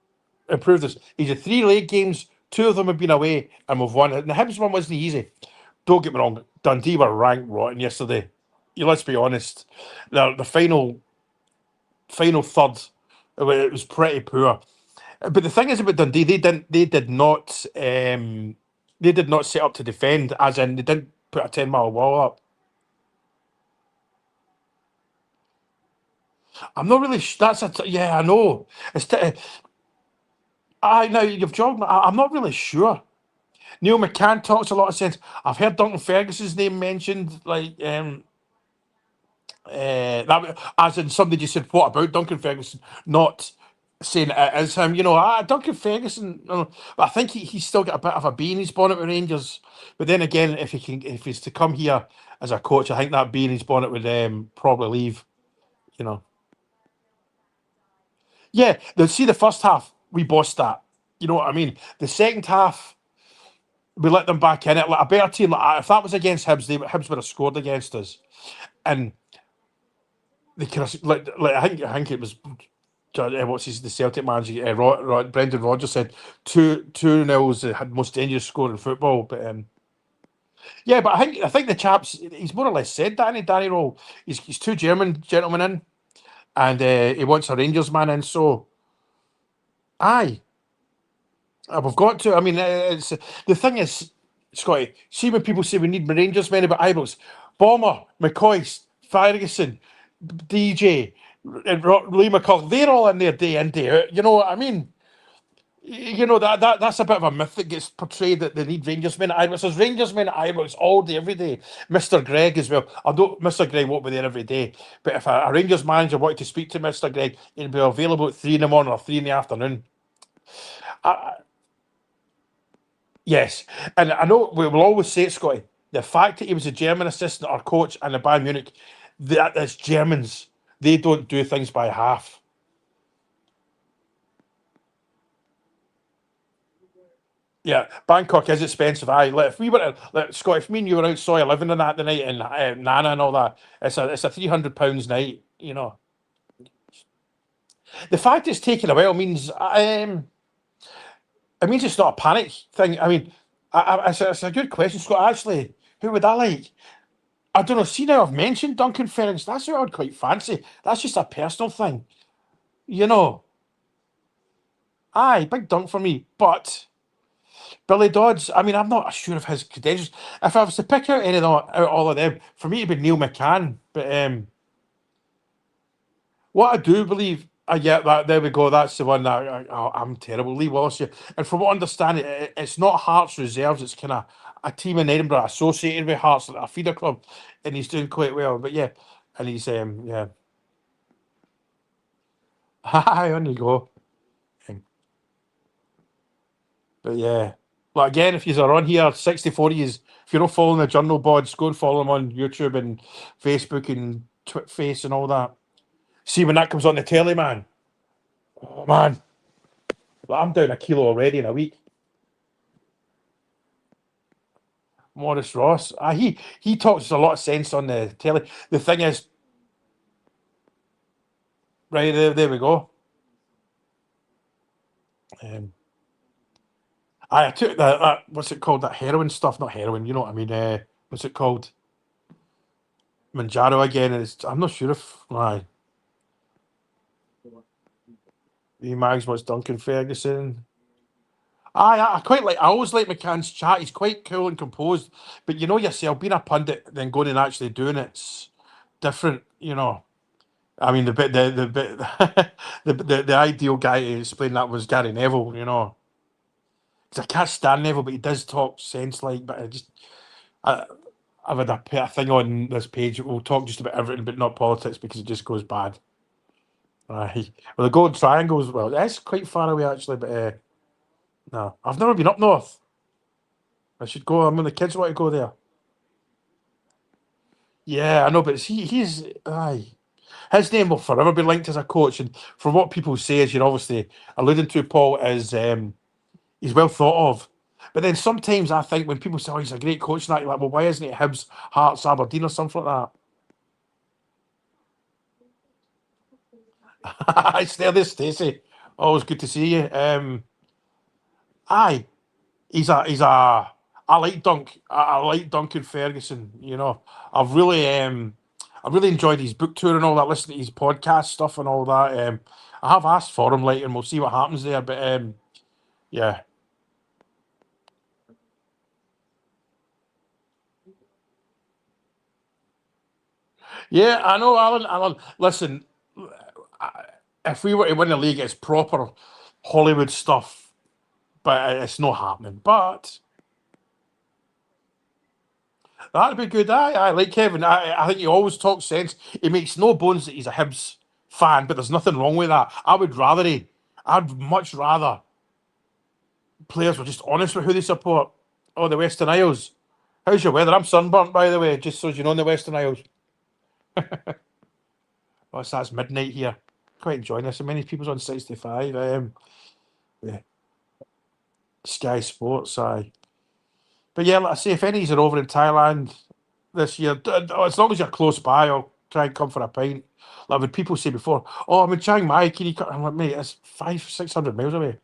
this. He's had 3 league games. 2 of them have been away, and we've won. And the Hibs one wasn't easy. Don't get me wrong. Dundee were rank rotten yesterday. Let's be honest. The final third, it was pretty poor. But the thing is about Dundee, they did not set up to defend, as in they didn't put a 10-mile wall up. I'm not really. Yeah, I know. I know you've jogged. I'm not really sure. Neil McCann talks a lot of sense. I've heard Duncan Ferguson's name mentioned, like that, as in somebody just said, "What about Duncan Ferguson?" Not saying it is him. Duncan Ferguson. But I think he's still got a bit of a bee in his bonnet with Rangers. But then again, if he's to come here as a coach, I think that bee in his bonnet would probably leave. Yeah, see the first half we bossed that. You know what I mean? The second half we let them back in it. Like a better team, if that was against Hibs, Hibs would have scored against us. And they could have, I think it was the Celtic manager, Brendan Rodgers said 2-0 is the most dangerous score in football. But yeah, but I think the chaps, he's more or less said that, and Danny Roll, he's 2 German gentlemen in, and he wants a Rangers man in. So, aye, we've got to. I mean, it's the thing is, Scotty. See when people say we need Rangers men about Ibrox, Bomber, McCoy, Ferguson, DJ, and Lee McCall, they're all in there day in, day out. You know what I mean? That's a bit of a myth that gets portrayed that they need Rangers men at Ibrox. There's Rangers men at Ibrox all day, every day. Mr. Greg as well. Although Mr. Greg won't be there every day, but if a Rangers manager wanted to speak to Mr. Greg, he'd be available at 3 in the morning or 3 in the afternoon. Yes, and I know we will always say it, Scotty. The fact that he was a German assistant or coach in the Bayern Munich, that's Germans. They don't do things by half. Yeah, Bangkok is expensive. If we were Scott, if me and you were out living in that the night and Nana and all that, it's a £300 night. The fact it's taken a while means it means it's not a panic thing. I mean, it's a good question, Scott. Actually, who would I like? I don't know. See, now I've mentioned Duncan Ferguson. That's who I would quite fancy. That's just a personal thing, you know. Aye, big dunk for me. But Billy Dodds, I mean, I'm not sure of his credentials. If I was to pick out any of them, out of all of them, for me it'd be Neil McCann. But what I do believe, I get that. There we go. That's the one that I'm terrible. Lee Wallace, yeah. And from what I understand, it's not Hearts reserves. It's kind of a team in Edinburgh associated with Hearts, like a feeder club, and he's doing quite well. But yeah, and he's yeah. Hi, on you go. But yeah, like again, if you're on here, 60-40 is if you're not following the journal boards, go and follow them on YouTube and Facebook and Face and all that. See when that comes on the telly, man. Oh man, like, I'm down a kilo already in a week. Morris Ross, he talks a lot of sense on the telly. The thing is, right there we go. Um, I took that what's it called? That heroin stuff, not heroin. You know what I mean? What's it called? Manjaro again. And I'm not sure if the Mags was Duncan Ferguson. I quite like. I always like McCann's chat. He's quite cool and composed. But you know yourself, being a pundit, then going and actually doing it's different. You know. I mean, the bit the ideal guy to explain that was Gary Neville. You know, 'cause I can't stand Neville, but he does talk sense like. But I, I've had a thing on this page. We'll talk just about everything, but not politics because it just goes bad. Right. Well, the Golden Triangles. Well, that's quite far away actually, but no, I've never been up north. I should go. I mean, the kids want to go there. Yeah, I know, but he's aye. His name will forever be linked as a coach, and from what people say, as you're obviously alluding to, Paul, is he's well thought of. But then sometimes I think when people say, "Oh, he's a great coach," and that, you're like, "Well, why isn't he at Hibs, Hearts, Aberdeen, or something like that?" It's there, this Stacey. Always good to see you. Aye, he's a. I like I like Duncan Ferguson. You know, I've really enjoyed his book tour and all that. Listening to his podcast stuff and all that. I have asked for him, like, and we'll see what happens there. But yeah, yeah, I know, Alan. Alan, listen, I- if we were to win the league, it's proper Hollywood stuff, but it's not happening. But that'd be good. I like Kevin. I think he always talks sense. He makes no bones that he's a Hibs fan, but there's nothing wrong with that. I'd much rather players were just honest with who they support. Oh, the Western Isles. How's your weather? I'm sunburnt, by the way, just so you know, in the Western Isles. Oh, that's midnight here. Quite enjoying this. So many people's on 65. Yeah, Sky Sports, aye. But yeah, like I say, if any's are over in Thailand this year, as long as you're close by, I'll try and come for a pint. Like when people say before, "Oh, I'm in Chiang Mai, can you come?" I'm like, mate, it's 500-600 miles away.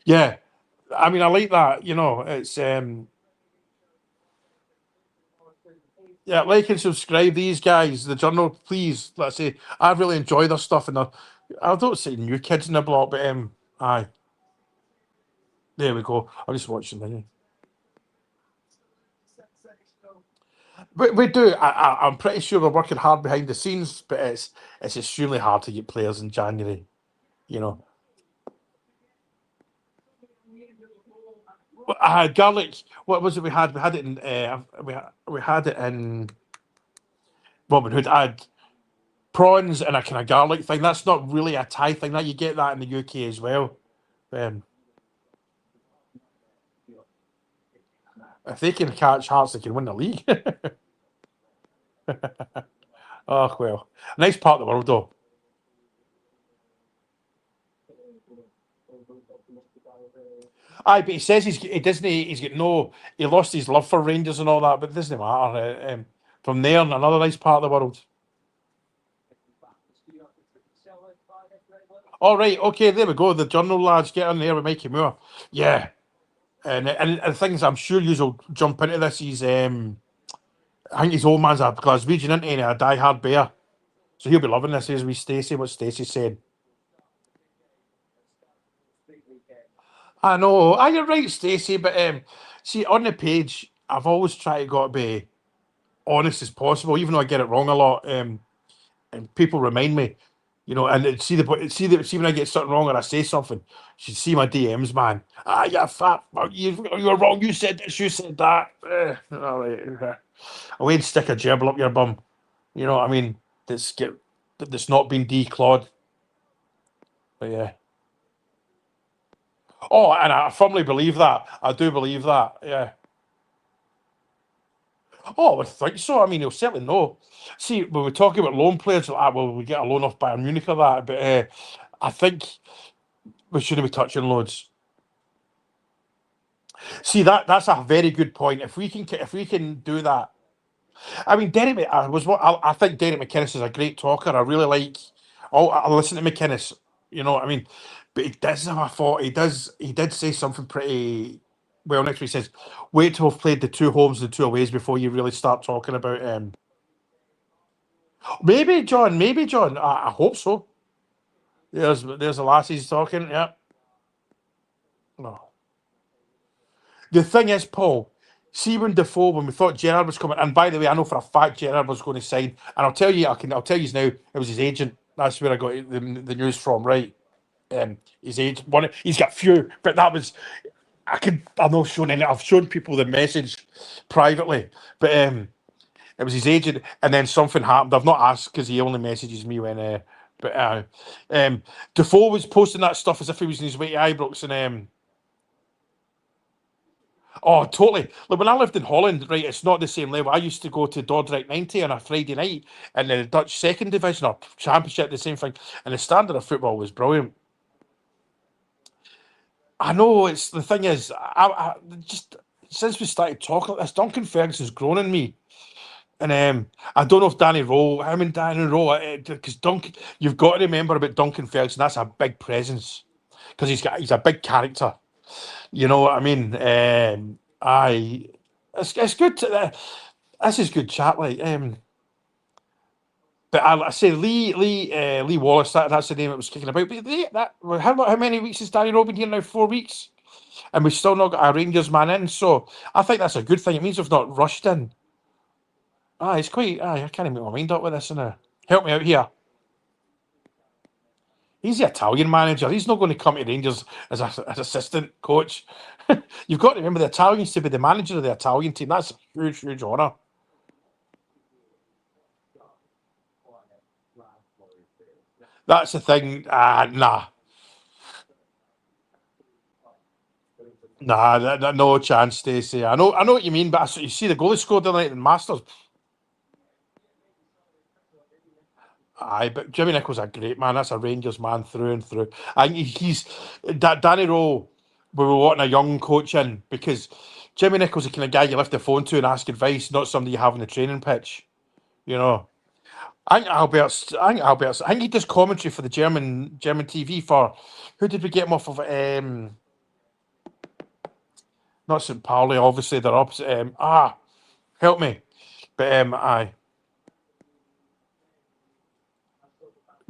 Yeah, I mean, I like that. You know, it's yeah, like and subscribe these guys, the journal, please. Let's say I really enjoy their stuff, and I don't say new kids in the block, but aye, there we go. I'm just watching now. We do. I'm pretty sure we're working hard behind the scenes, but it's extremely hard to get players in January. You know, garlic. What was it we had? We had it in. We had it in Robin Hood. I had prawns and a kind of garlic thing. That's not really a Thai thing. That you get that in the UK as well. Um, if they can catch Hearts, they can win the league. Oh well, nice part of the world though. Aye, but he says he doesn't. He's got no. He lost his love for Rangers and all that, but it doesn't matter. From there, another nice part of the world. All right, okay, there we go. The journal lads get on there with Mikey Moore. Yeah, and things I'm sure you'll jump into this. I think his old man's a Glaswegian, isn't he? And a die-hard bear. So he'll be loving this. As we Stacey, what Stacey said. I know. Ah, you're right, Stacey. But see, on the page, I've always tried to got to be honest as possible, even though I get it wrong a lot. And people remind me, and see when I get something wrong or I say something, you see my DMs, man. Ah, you fat fuck, you were wrong. You said this. You said that. All right. I won't stick a gerbil up your bum. You know what I mean? That's not been declawed. But yeah. Oh, and I firmly believe that. I do believe that. Yeah. Oh, I would think so. I mean, he'll certainly know. See, when we talk about loan players, like, well, we get a loan off Bayern Munich or that, but I think we shouldn't be touching loads. See, that's a very good point. If we can do that, I mean, I think Derek McInnes is a great talker. I really like. Oh, I listen to McInnes. You know what I mean? But he does have a thought. He did say something pretty. Well, next week he says, "Wait till we've played the two homes and the two aways before you really start talking about." Maybe John. Maybe John. I hope so. There's the lassies talking. Yeah. No. The thing is, Paul, see when Defoe, when we thought Gerrard was coming, and by the way, I know for a fact Gerrard was going to sign, and I'll tell you now, it was his agent. That's where I got the news from, right? His agent, he's got few, but that was, I'm not showing any, I've shown people the message privately, but it was his agent, and then something happened. I've not asked because he only messages me when, but Defoe was posting that stuff as if he was in his way to Ibrox, and oh, totally. Like when I lived in Holland, right, it's not the same level. I used to go to Dordrecht 90 on a Friday night in the Dutch second division or championship, the same thing. And the standard of football was brilliant. I know it's the thing is, I just since we started talking like this, Duncan Ferguson's grown in me. And I don't know if Danny Rowe, him and Danny Rowe, because Duncan, you've got to remember about Duncan Ferguson, that's a big presence because he's a big character. You know what I mean? It's good to, this is good chat. Like, but I say Lee Wallace. That's the name it was kicking about. But how many weeks has Danny Robin here now? 4 weeks, and we've still not got a Rangers man in. So I think that's a good thing. It means we've not rushed in. It's quite. I can't even make my mind up with this now. Help me out here. He's the Italian manager. He's not going to come to Rangers as assistant coach. You've got to remember the Italians to be the manager of the Italian team. That's a huge, huge honour. That's the thing. Nah, no chance, Stacey. I know what you mean, but you see the goal he scored the other night in Masters. Aye, but Jimmy Nicholl's a great man. That's a Rangers man through and through. I think he's that Danny Rowe. We were wanting a young coach in because Jimmy Nicholl's the kind of guy you lift the phone to and ask advice, not somebody you have on the training pitch. You know, I think he does commentary for the German TV for who did we get him off of? Not St. Pauli, obviously they're opposite. Help me, but aye.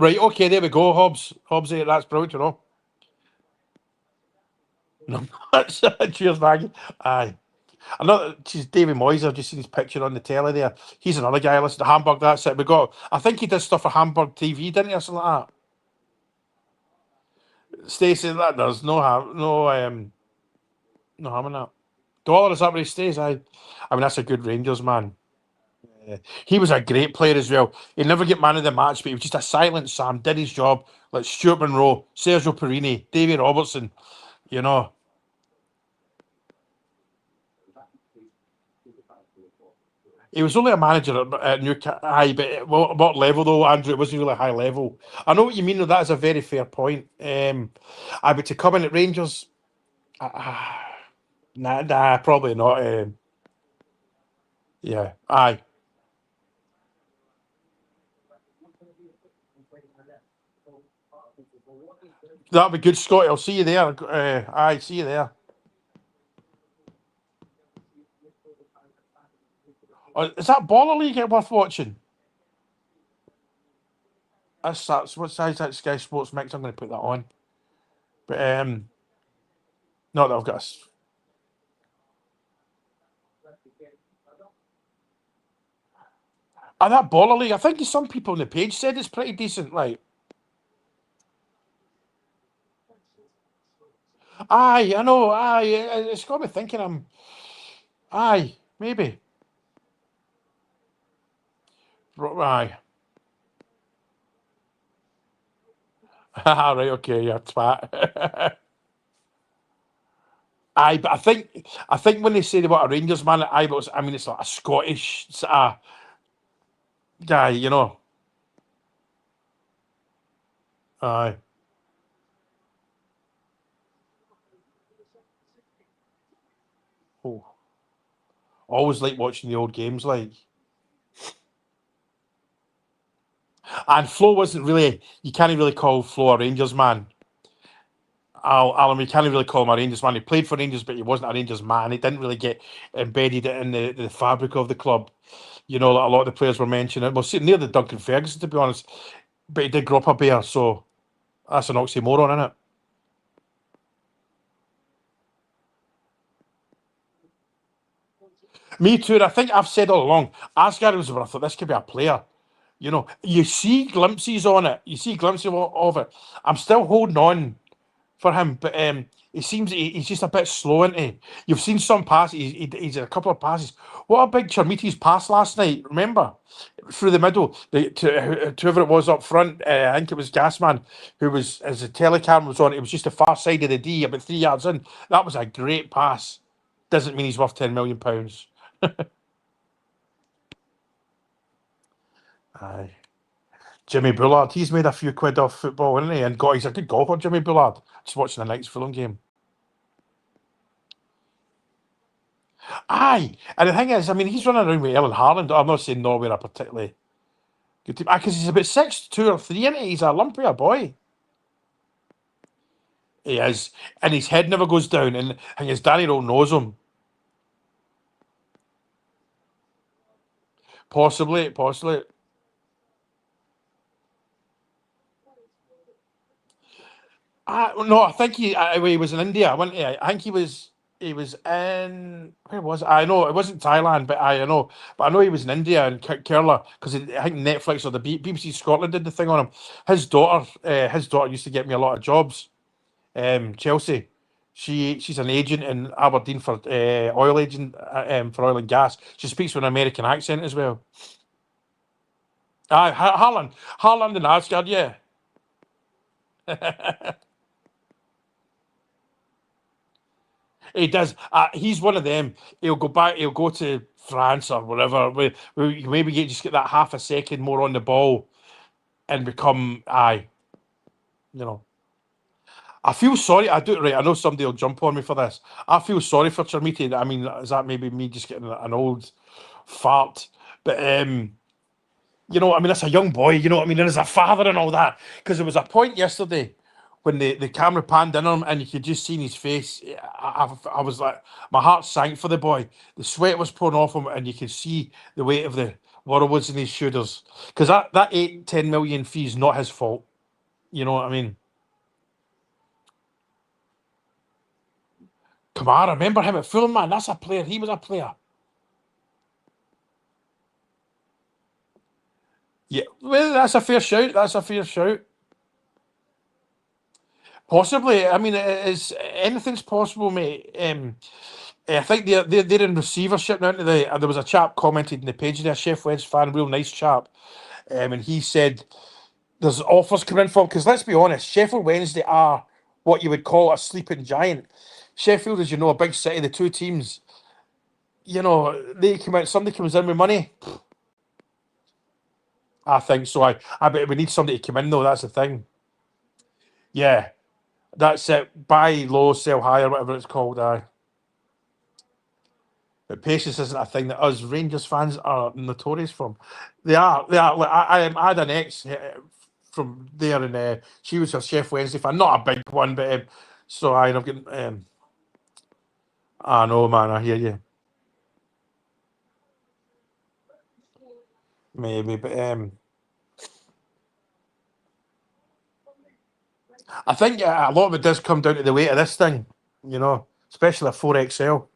Right, okay, there we go, Hobbs. Hobbsy, that's brilliant, you know. No, that's cheers, Maggie. Aye. Another, she's David Moyes. I've just seen his picture on the telly there. He's another guy. I listen to Hamburg. That's it. We got. I think he did stuff for Hamburg TV, didn't he, or something like that? Stacey, that does no harm in that. Dollar is that where he stays? I mean, that's a good Rangers man. Yeah. He was a great player as well. He'd never get man of the match, but he was just a silent Sam. Did his job like Stuart Monroe, Sergio Perini, Davy Robertson. You know, he was only a manager at Newcastle. Aye, but what level though, Andrew? It wasn't really high level. I know what you mean. Though that is a very fair point. But to come in at Rangers, uh, nah, probably not. Yeah, aye. That'll be good, Scotty. I'll see you there. Aye, see you there. Is that Baller League worth watching? That's what size that Sky Sports mix. I'm going to put that on. But not that I've got. That Baller League. I think some people on the page said it's pretty decent. Like, aye, I know. Aye, it's got me thinking. Aye, maybe. Aye. Right. Okay. Yeah. Twat. Aye, but I think when they say about a Rangers man, I mean it's like a Scottish guy, you know. Aye. Oh, always like watching the old games, like. And Flo wasn't really. You can't really call Flo a Rangers man. Alan, we can't really call him a Rangers man. He played for Rangers, but he wasn't a Rangers man. He didn't really get embedded in the fabric of the club. You know, like a lot of the players were mentioning. Well, see, near the Duncan Ferguson, to be honest. But he did grow up a bear, so that's an oxymoron, isn't it? Me too. And I think I've said all along, Asgard was where I thought this could be a player. You know, you see glimpses on it. You see glimpses of it. I'm still holding on for him, but he seems he's just a bit slow, isn't he? You've seen some passes. He's had a couple of passes. What a big Chermiti's pass last night. Remember, through the middle, to whoever it was up front. I think it was Gasman, who was as the telecam was on. It was just the far side of the D, about 3 yards in. That was a great pass. Doesn't mean he's worth £10 million. Aye. Jimmy Bullard, he's made a few quid off football, hasn't he? And he's a good golfer, Jimmy Bullard. Just watching the night's Fulham game. Aye, and the thing is, I mean, he's running around with Ellen Haaland. I'm not saying Norway are a particularly good team. Because he's about 6'2" or 3, isn't he? He's a lumpier boy. He is. And his head never goes down. And I think his Danny Rowe knows him. Possibly, possibly. No, I think he was in India, wasn't he? I think he was in where was it? I know it wasn't Thailand, but I know, but I know he was in India and Kerala because I think Netflix or the BBC Scotland did the thing on him. His daughter used to get me a lot of jobs. Chelsea, she's an agent in Aberdeen for oil agent for oil and gas. She speaks with an American accent as well. Harland and Asgard, yeah. He does. He's one of them. He'll go back. He'll go to France or whatever. We maybe just get that half a second more on the ball and become. You know. I feel sorry. I do right. I know somebody will jump on me for this. I feel sorry for Chermiti. I mean, is that maybe me just getting an old fart? But you know, I mean, that's a young boy, you know what I mean? And as a father and all that. Because there was a point yesterday when the camera panned in on him and you could just see in his face. I was like, my heart sank for the boy. The sweat was pouring off him and you could see the weight of the world was in his shoulders. Because that 8-10 million fee is not his fault. You know what I mean? Kamara, remember him at Fulham, man? That's a player. He was a player. Yeah, well, that's a fair shout. That's a fair shout. Possibly. I mean, anything's possible, mate. I think they're in receivership now. There was a chap commented in the page there, Chef Wed's fan, real nice chap, and he said there's offers coming in for because let's be honest, Sheffield Wednesday are what you would call a sleeping giant. Sheffield, as you know, a big city, the two teams, you know, they come out. Somebody comes in with money. I think so. I bet we need somebody to come in though. That's the thing. Yeah, that's it. Buy low, sell high, or whatever it's called. But patience isn't a thing that us Rangers fans are notorious from. They are. They are. Like, I had an ex from there, and she was a Chef Wednesday fan, not a big one, but so I'm getting. I know, man. I hear you. Maybe, but I think a lot of it does come down to the weight of this thing, especially a 4XL.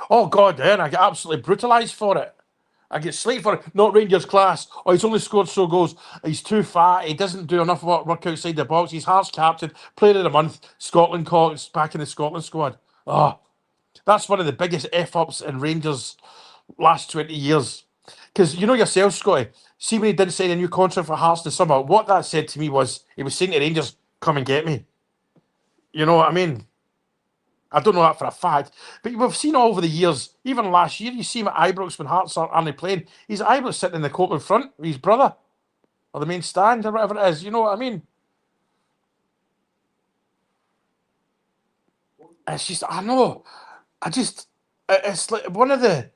Oh God, I get absolutely brutalised for it. I get slated for it. Not Rangers class. Oh, he's only scored so goals. He's too fat. He doesn't do enough work outside the box. He's Hearts captain, player of the month, Scotland calls back in the Scotland squad. Oh, that's one of the biggest F ups in Rangers last 20 years. Because you know yourself, Scotty, see when he didn't sign a new contract for Hearts this summer, what that said to me was he was saying to Rangers, come and get me. You know what I mean? I don't know that for a fact, but we've seen over the years, even last year, you see him at Ibrox when Hearts aren't playing. He's at Ibrox sitting in the court in front with his brother or the main stand or whatever it is. You know what I mean? It's just, I know. It's like one of the,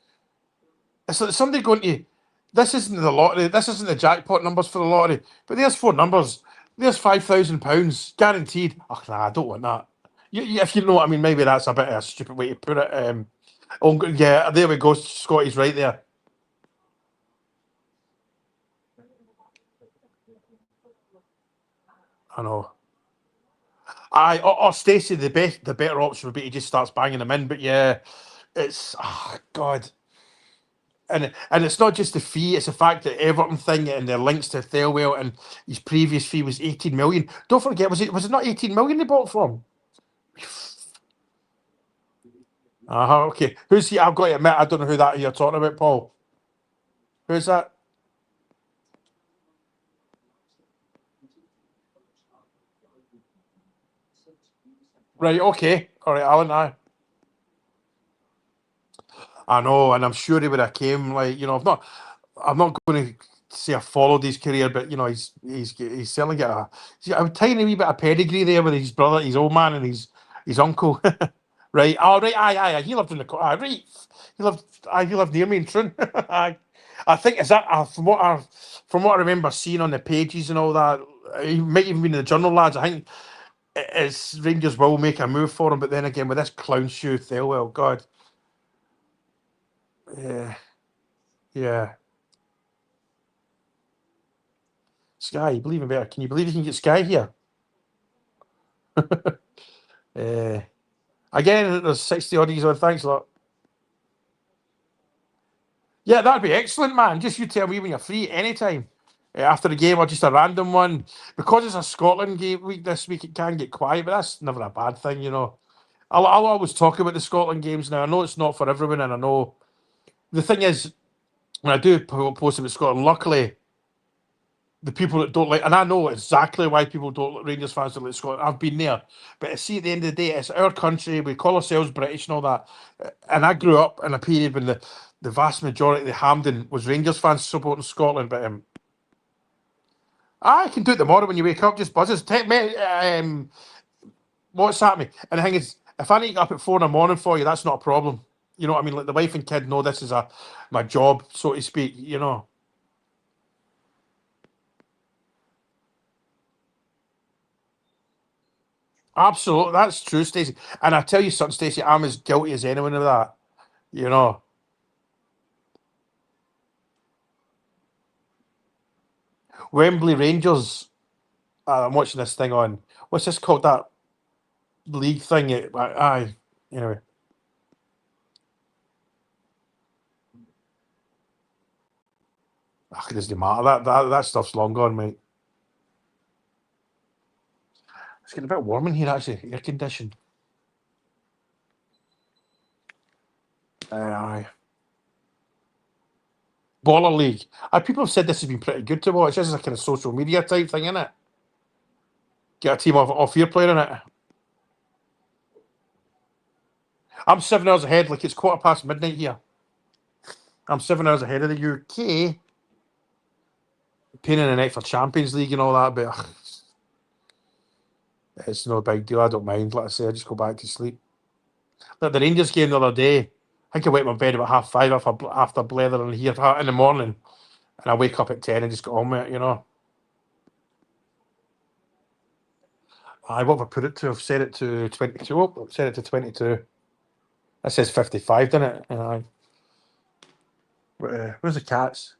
it's like somebody going to, this isn't the lottery, this isn't the jackpot numbers for the lottery, but there's four numbers. There's £5,000 guaranteed. Oh, nah, I don't want that. If you know what I mean, maybe that's a bit of a stupid way to put it. Yeah, there we go. Scotty's right there. I know. Stacey, the better option would be he just starts banging them in. But yeah, it's God, and it's not just the fee; it's the fact that Everton thing and the links to Thelwell and his previous fee was 18 million. Don't forget, was it not 18 million they bought from? Okay. Who's he? I've got to admit, I don't know who that you're talking about, Paul. Who's that? Right. Okay. All right, Alan. I know, and I'm sure he would have came. Like I'm not going to say I followed his career, but he's certainly got a tiny wee bit of pedigree there with his brother, his old man, and his uncle. Right. Oh, right. Aye. He lived in the right. He lived near me in Troon. Aye. I think is that from what I remember seeing on the pages and all that. He might even be in the journal, lads. I think it's Rangers will make a move for him, but then again with this clown shoe, Thelwell, God, yeah, yeah. Sky, you believe in better? Can you believe you can get Sky here? Uh, Again, there's 60 oddies on. Thanks a lot. Yeah, that'd be excellent, man. Just you tell me when you're free anytime. After the game or just a random one. Because it's a Scotland game week this week, it can get quiet, but that's never a bad thing. I'll always talk about the Scotland games now. I know it's not for everyone, and I know the thing is, when I do post about Scotland, luckily, the people that don't like, and I know exactly why people don't Rangers fans don't like Scotland. I've been there, but see, at the end of the day, it's our country. We call ourselves British and all that. And I grew up in a period when the vast majority of the Hampden was Rangers fans supporting Scotland. But I can do it tomorrow when you wake up. Just buzzes. Take me. WhatsApp me. And the thing is, if I need to get up at 4 in the morning for you, that's not a problem. You know what I mean? Like the wife and kid know this is my job, so to speak. Absolutely, that's true, Stacey. And I tell you something, Stacey, I'm as guilty as anyone of that. You know, Wembley Rangers. I'm watching this thing on. What's this called? That league thing? Aye. Anyway, it doesn't matter. That stuff's long gone, mate. It's getting a bit warm in here, actually. Air conditioned. Aye. Baller League. People have said this has been pretty good to watch. This is a kind of social media type thing, isn't it? Get a team off your player in it. I'm 7 hours ahead. Like it's midnight here. I'm 7 hours ahead of the UK. Pain in the neck for Champions League and all that, but it's no big deal. I don't mind. Like I say, I just go back to sleep. Like the Rangers game the other day, I think I went to my bed about 5:30 after blethering here in the morning. and I wake up at 10 and just go on with it, you know. What have I put it to? I've set it to 22. Oh, I've set it to 22. That says 55, doesn't it? Where's the cats?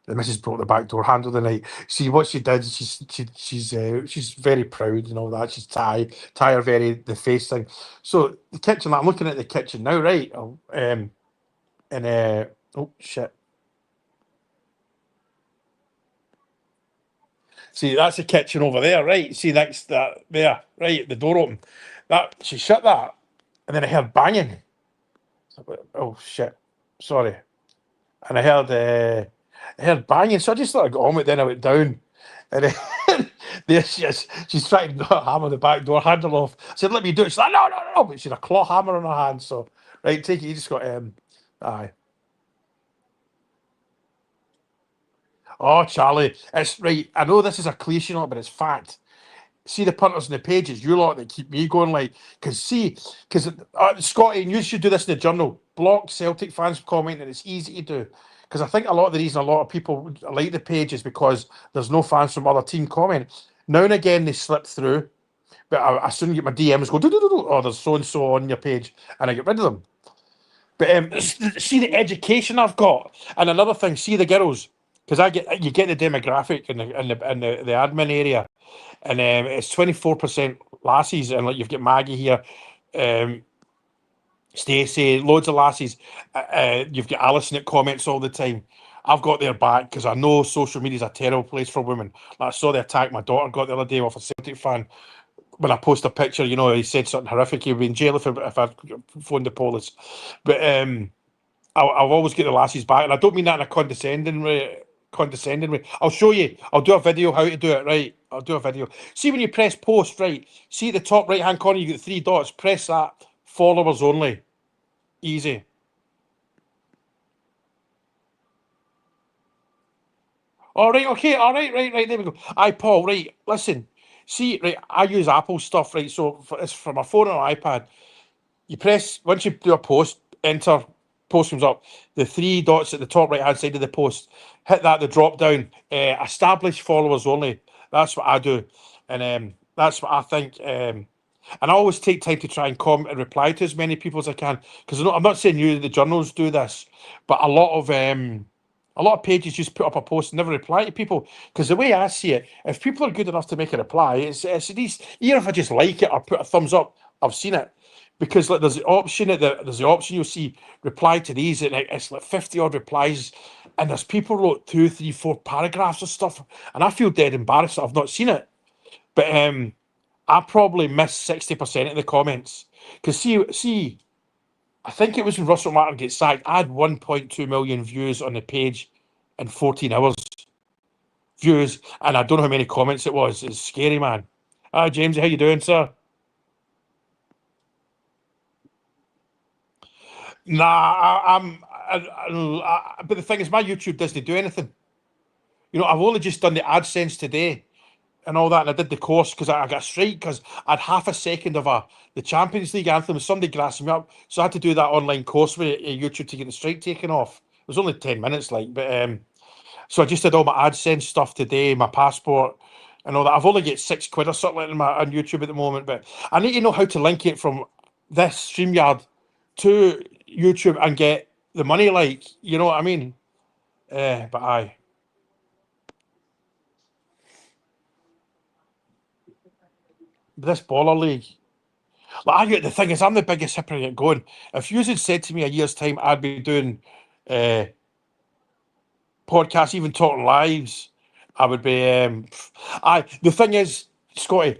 The missus broke the back door handle the night. See what she did. She's very proud and all that. She's Thai are very the face thing. So the kitchen. I'm looking at the kitchen now, right? And oh shit. See, that's the kitchen over there, right? See, next that there, right? The door open. That she shut that, and then I heard banging. Oh shit! Sorry. And I heard banging. So I just thought I got on with it. Then I went down, and then there she is. She's trying to hammer the back door handle off. I said, "Let me do it." She's like, "No, no, no!" But she had a claw hammer in her hand. So right, take it. You just got aye. Oh, Charlie, it's right. I know this is a cliche, not, but it's fact. See the punters and the pages, you lot that keep me going, like, because Scotty, and you should do this in the journal. Block Celtic fans commenting. It's easy to do because I think a lot of the reason a lot of people like the page is because there's no fans from other team comment. Now and again they slip through, but I soon get my DMs go, oh, there's so and so on your page, and I get rid of them. But see the education I've got, and another thing, see the girls, because you get the demographic in the admin area, and it's 24% lassies, and like you've got Maggie here, Stacey, loads of lassies. You've got Alison that comments all the time. I've got their back because I know social media is a terrible place for women. Like I saw the attack my daughter got the other day off a Celtic fan when I post a picture. You know, he said something horrific. He'd be in jail if I phoned the police. But I'll always get the lassies back, and I don't mean that in a condescending way. Condescending way. I'll show you. I'll do a video how to do it. Right. I'll do a video. See when you press post. Right. See at the top right hand corner, you get three dots. Press that. Followers only. Easy. All right. Okay. All right. Right. Right. There we go. Paul. Right. Listen. See. Right. I use Apple stuff. Right. So it's from my phone or iPad. You press once you do a post, enter, post comes up. The three dots at the top right hand side of the post, hit that. The drop down, establish followers only. That's what I do, and that's what I think. And I always take time to try and comment and reply to as many people as I can because I'm not saying you the journals do this, but a lot of pages just put up a post and never reply to people because the way I see it, if people are good enough to make a reply, it's at least even if I just like it or put a thumbs up, I've seen it because like there's the option you'll see reply to these and it's like 50 odd replies and there's people wrote 2, 3, 4 paragraphs of stuff and I feel dead embarrassed that I've not seen it. But I probably missed 60% of the comments because see, I think it was when Russell Martin gets sacked. I had 1.2 million views on the page in 14 hours views, and I don't know how many comments it was. It's scary, man. Hi, James, how you doing, sir? Nah, but the thing is, my YouTube doesn't do anything. You know, I've only just done the AdSense today and all that, and I did the course because I got a strike because I had half a second of the Champions League anthem. Somebody grassed me up, so I had to do that online course with YouTube to get the strike taken off. It was only 10 minutes, like, but so I just did all my AdSense stuff today, my passport and all that. I've only got £6 or something on YouTube at the moment, but I need to know how to link it from this StreamYard to YouTube and get the money, like, you know what I mean? But aye. This baller league. Like, the thing is, I'm the biggest hypocrite going. If you had said to me a year's time, I'd be doing uh, podcasts, even talking lives, I would be. The thing is, Scotty,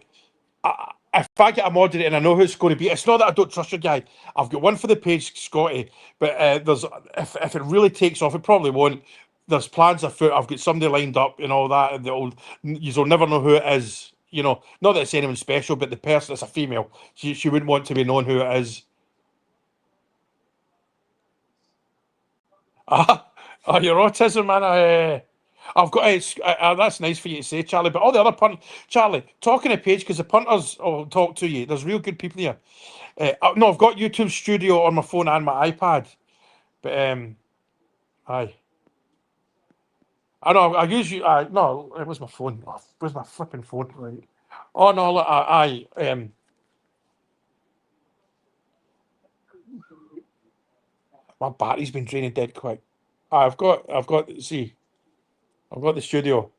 if I get a moderator and I know who it's going to be, it's not that I don't trust your guy. I've got one for the page, Scotty, but there's if it really takes off, it probably won't. There's plans afoot. I've got somebody lined up and all that, and you'll never know who it is. You know, not that it's anyone special, but the person, it's a female. She wouldn't want to be known who it is. Oh, your autism, man. I've got that's nice for you to say, Charlie. But all the other Charlie, talking to Page because the punters will talk to you. There's real good people here. No, I've got YouTube Studio on my phone and my iPad. But aye. I know. I use you. No, it was my phone. Oh, where's my flipping phone? Right. Oh no, look, my battery's been draining dead quick. See, I've got the studio.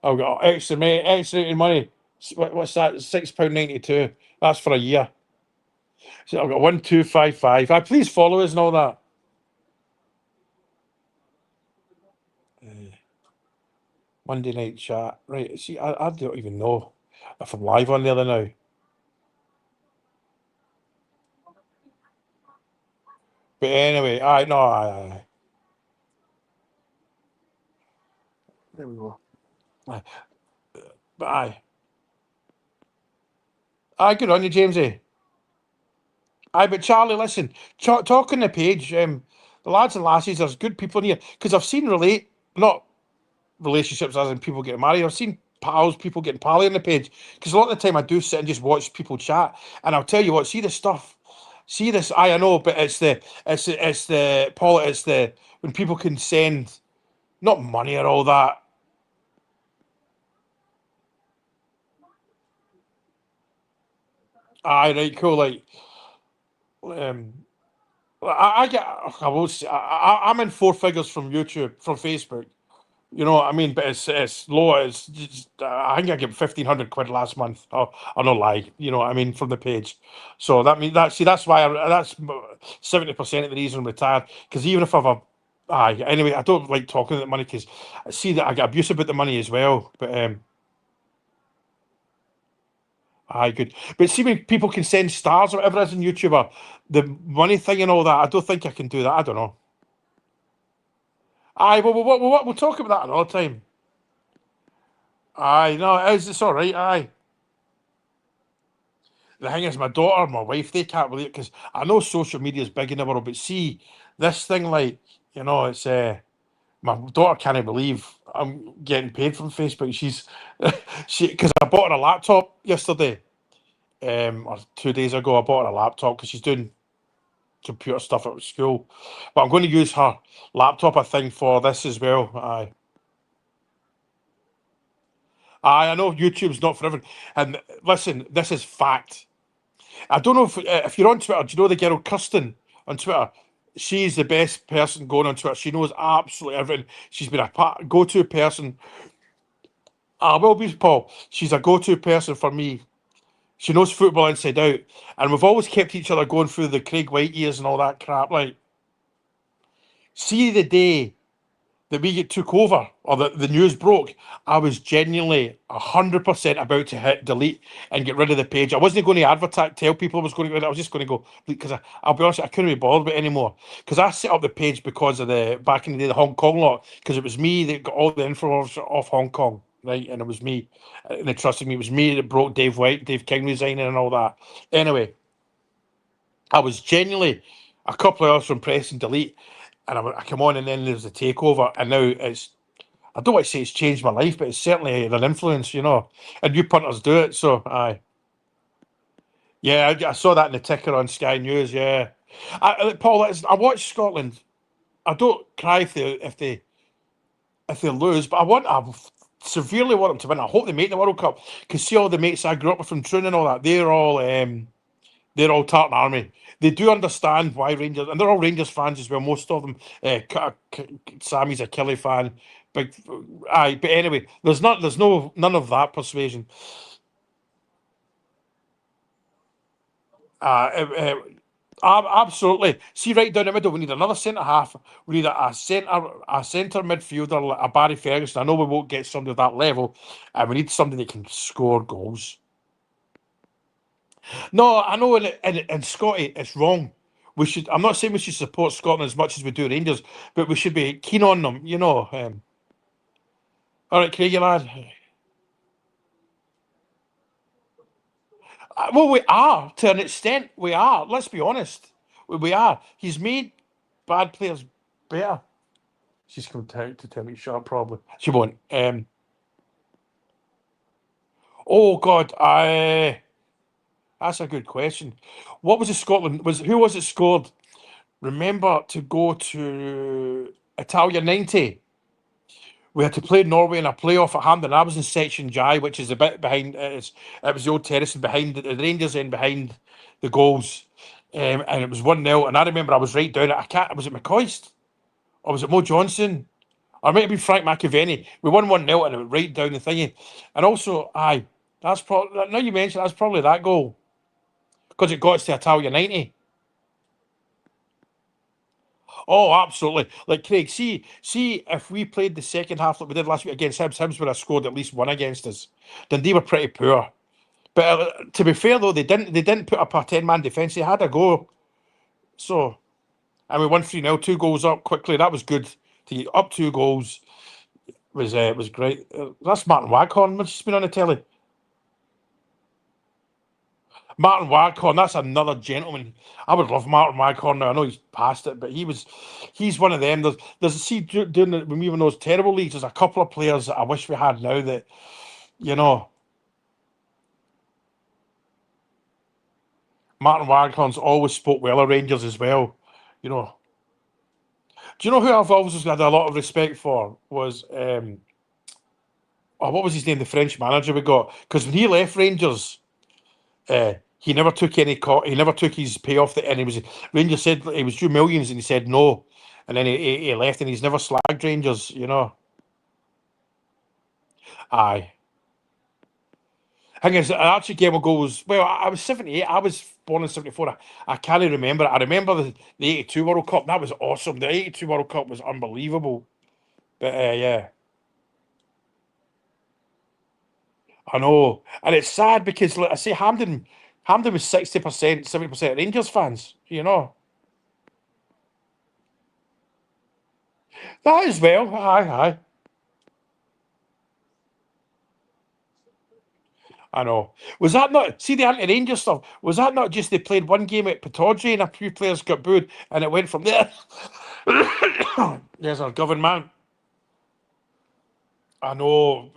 I've got extra money, extra money. What's that? £6.92. That's for a year. So I've got 1255. Please follow us and all that. Monday night chat. Right. See, I don't even know if I'm live on there now. But anyway, I no, there we go. Aye. But good on you, Jamesy. Aye, but Charlie, listen, talk on the page. The lads and lassies, there's good people in here because I've seen not relationships as in people getting married. I've seen pals, people getting pally on the page because a lot of the time I do sit and just watch people chat, and I'll tell you what, see the stuff, see this. I know, but it's the Paul, it's the when people can send not money or all that. Aye, right, cool. Like, um, I get, I will say, I'm in four figures from YouTube, from Facebook. You know what I mean? But it's low. It's just, I think I get 1,500 quid last month. Oh, I'll not lie. You know what I mean, from the page. So that means that, see, that's why that's 70% of the reason I'm retired. Because even if I've a anyway, I don't like talking about money because I see that I get abuse about the money as well. But good. But see, when people can send stars or whatever it is in YouTuber, the money thing and all that, I don't think I can do that. I don't know. We'll talk about that another time. No, it's all right. The thing is, my daughter, my wife, they can't believe it because I know social media is big in the world, but see, this thing, like, it's my daughter can't believe I'm getting paid from Facebook. She's because I bought her a laptop yesterday, or 2 days ago. I bought her a laptop because she's doing computer stuff at school, but I'm going to use her laptop, I think, for this as well. I know YouTube's not for everyone, and listen, this is fact. I don't know if you're on Twitter. Do you know the girl Kirsten on Twitter? She's the best person going on Twitter. She knows absolutely everything. She's been a go-to person. I will be Paul. She's a go-to person for me. She knows football inside out, and we've always kept each other going through the Craig White years and all that crap. Like, see the day that we get took over or the news broke, I was genuinely 100% about to hit delete and get rid of the page. I wasn't going to advertise, tell people I was going to go. I was just going to go because I'll be honest, I couldn't be bothered with it anymore. Because I set up the page because of the back in the day the Hong Kong lot. Because it was me that got all the info off Hong Kong, right? And it was me, and they trusted me. It was me that broke Dave King resigning and all that. Anyway, I was genuinely a couple of hours from pressing delete, and I come on, and then there's a takeover, and now I don't want to say it's changed my life, but it's certainly an influence, And you punters do it, so aye. Yeah, I saw that in the ticker on Sky News. Yeah, Paul, I watch Scotland. I don't cry if they lose, but I severely want them to win. I hope they make the World Cup because see all the mates I grew up with from Troon and all that. They're all Tartan Army. They do understand why Rangers, and they're all Rangers fans as well. Most of them. Sammy's a Kelly fan. Big, aye. But anyway, none of that persuasion. Uh, Absolutely. See, right down the middle, we need another centre half. We need a centre midfielder, like a Barry Ferguson. I know we won't get somebody of that level, and we need somebody that can score goals. No, I know, in Scotty, it's wrong. We should. I'm not saying we should support Scotland as much as we do Rangers, but we should be keen on them. All right, Craigie lad. Well, we are to an extent. We are. Let's be honest. We are. He's made bad players better. She's come to tell me to shut up. Probably she won't. Oh God, I. That's a good question. What was it? Scotland was who was it scored? Remember to go to Italia '90. We had to play Norway in a playoff at Hampden. I was in Section J, which is a bit behind. It was the old terrace and behind the Rangers end behind the goals, and it was 1-0. And I remember I was right down it. I can't. Was it McCoist or was it Mo Johnson? Or it might have been Frank McAvenny. We won 1-0 and it went right down the thingy. And also, aye, that's probably now you mentioned that's probably that goal because it got us to Italia 90. Oh, absolutely. Like Craig, see if we played the second half like we did last week against Hibs would have scored at least one against us. Then they were pretty poor. But to be fair though, they didn't put up a 10-man defence. They had a go. So and we won 3-0, 2 goals up quickly. That was good. To get up 2 goals was great. That's Martin Waghorn, which has been on the telly. Martin Waghorn, that's another gentleman. I would love Martin Waghorn now. I know he's past it, but he's one of them. There's see doing when we were in those terrible leagues. There's a couple of players that I wish we had now that you know. Martin Waghorn's always spoke well of Rangers as well. You know. Do you know who I've always had a lot of respect for was what was his name? The French manager we got because when he left Rangers. He never took he never took his pay off and he was Rangers said he was due millions and he said no, and then he left and he's never slagged Rangers, you know. Aye. Thing is, I actually gave a goals. Well, I was 78. I was born in 74. I can't remember it. I remember the 82 World Cup. That was awesome. The 82 World Cup was unbelievable. But yeah, I know. And it's sad because like I say Hampden was 60%, 70% Rangers fans, you know. That as well. Aye, aye. I know. Was that not see the anti-Rangers stuff? Was that not just they played one game at Pittodrie and a few players got booed and it went from there? There's our government man. I know,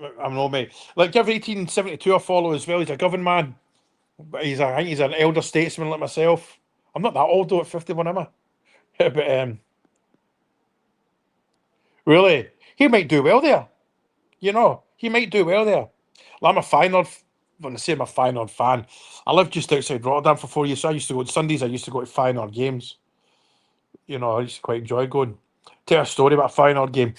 mate. Like give 1872 a follow as well. He's a government man, but I think he's an elder statesman like myself. I'm not that old though at 51, am I? But really, he might do well there. You know, he might do well there. Well, I'm a Feyenoord. When I say I'm a Feyenoord fan, I lived just outside Rotterdam for 4 years. So I used to go on Sundays. I used to go to Feyenoord games. You know, I used to quite enjoy going. Tell a story about a Feyenoord game.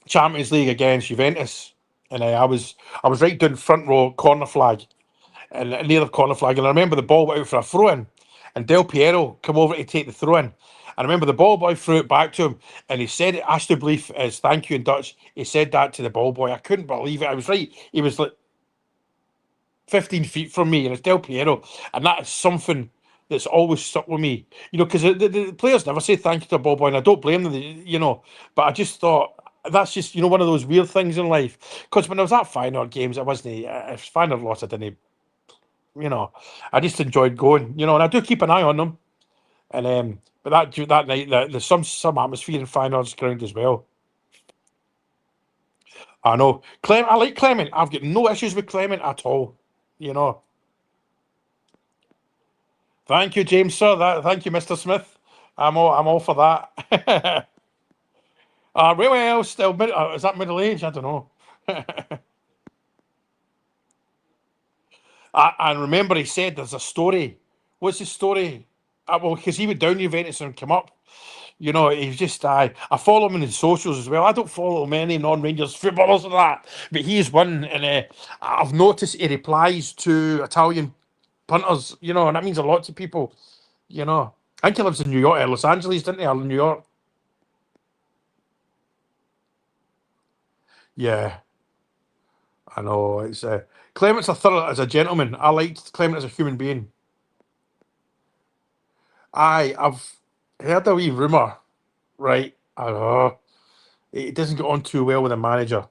Champions League against Juventus, and I was right down front row corner flag, and near the corner flag, and I remember the ball went out for a throw in, and Del Piero come over to take the throw in. I remember the ball boy threw it back to him, and he said, "Alsjeblieft" is thank you in Dutch. He said that to the ball boy. I couldn't believe it. I was right. He was like 15 feet from me, and it's Del Piero, and that is something that's always stuck with me. You know, because the players never say thank you to a ball boy, and I don't blame them. You know, but I just thought that's just one of those weird things in life. Because when I was at Feyenoord games, I wasn't. If Feyenoord lost, I didn't. You know, I just enjoyed going. You know, and I do keep an eye on them. And but that night, there's some atmosphere in Feyenoord's ground as well. I know. I like Clement. I've got no issues with Clement at all. You know. Thank you, James, sir. Thank you, Mr. Smith. I'm all for that. Well, still, is that middle age? I don't know. And remember, he said there's a story. What's the story? Well, because he went down Juventus and come up. You know, he's just I follow him in his socials as well. I don't follow many non-Rangers footballers and that, but he's one, and I've noticed he replies to Italian punters. You know, and that means a lot to people. You know, I think he lives in New York, Los Angeles, didn't he? Or New York. Yeah, I know. It's Clement's a thorough as a gentleman. I liked Clement as a human being. I've heard a wee rumor, right? It doesn't get on too well with the manager.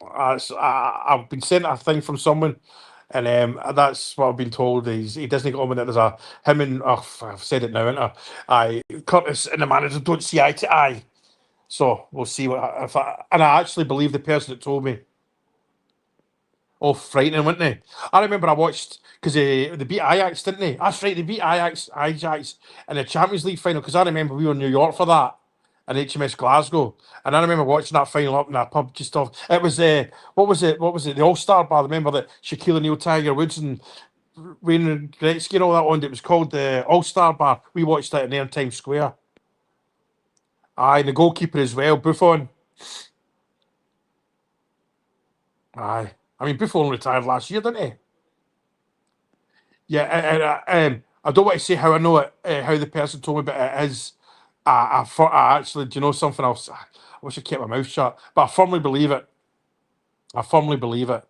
I've been sent a thing from someone, and that's what I've been told. He doesn't get on with it. There's a him and I've said it now, and I Curtis and the manager don't see eye to eye. So we'll see and I actually believe the person that told me. Oh, frightening, weren't they? I remember I watched because they beat Ajax, didn't they? That's right, they beat Ajax in the Champions League final. Because I remember we were in New York for that, in HMS Glasgow. And I remember watching that final up in that pub just off. It was what was it? What was it? The All Star Bar. I remember that Shaquille O'Neal, Tiger Woods, and Wayne Gretzky and all that on. It was called the All Star Bar. We watched that in there in Times Square. Aye, the goalkeeper as well, Buffon. Aye, I mean Buffon retired last year, didn't he? Yeah, I don't want to say how I know it, how the person told me, but it is. I actually, do you know something else? I wish I kept my mouth shut, but I firmly believe it. I firmly believe it.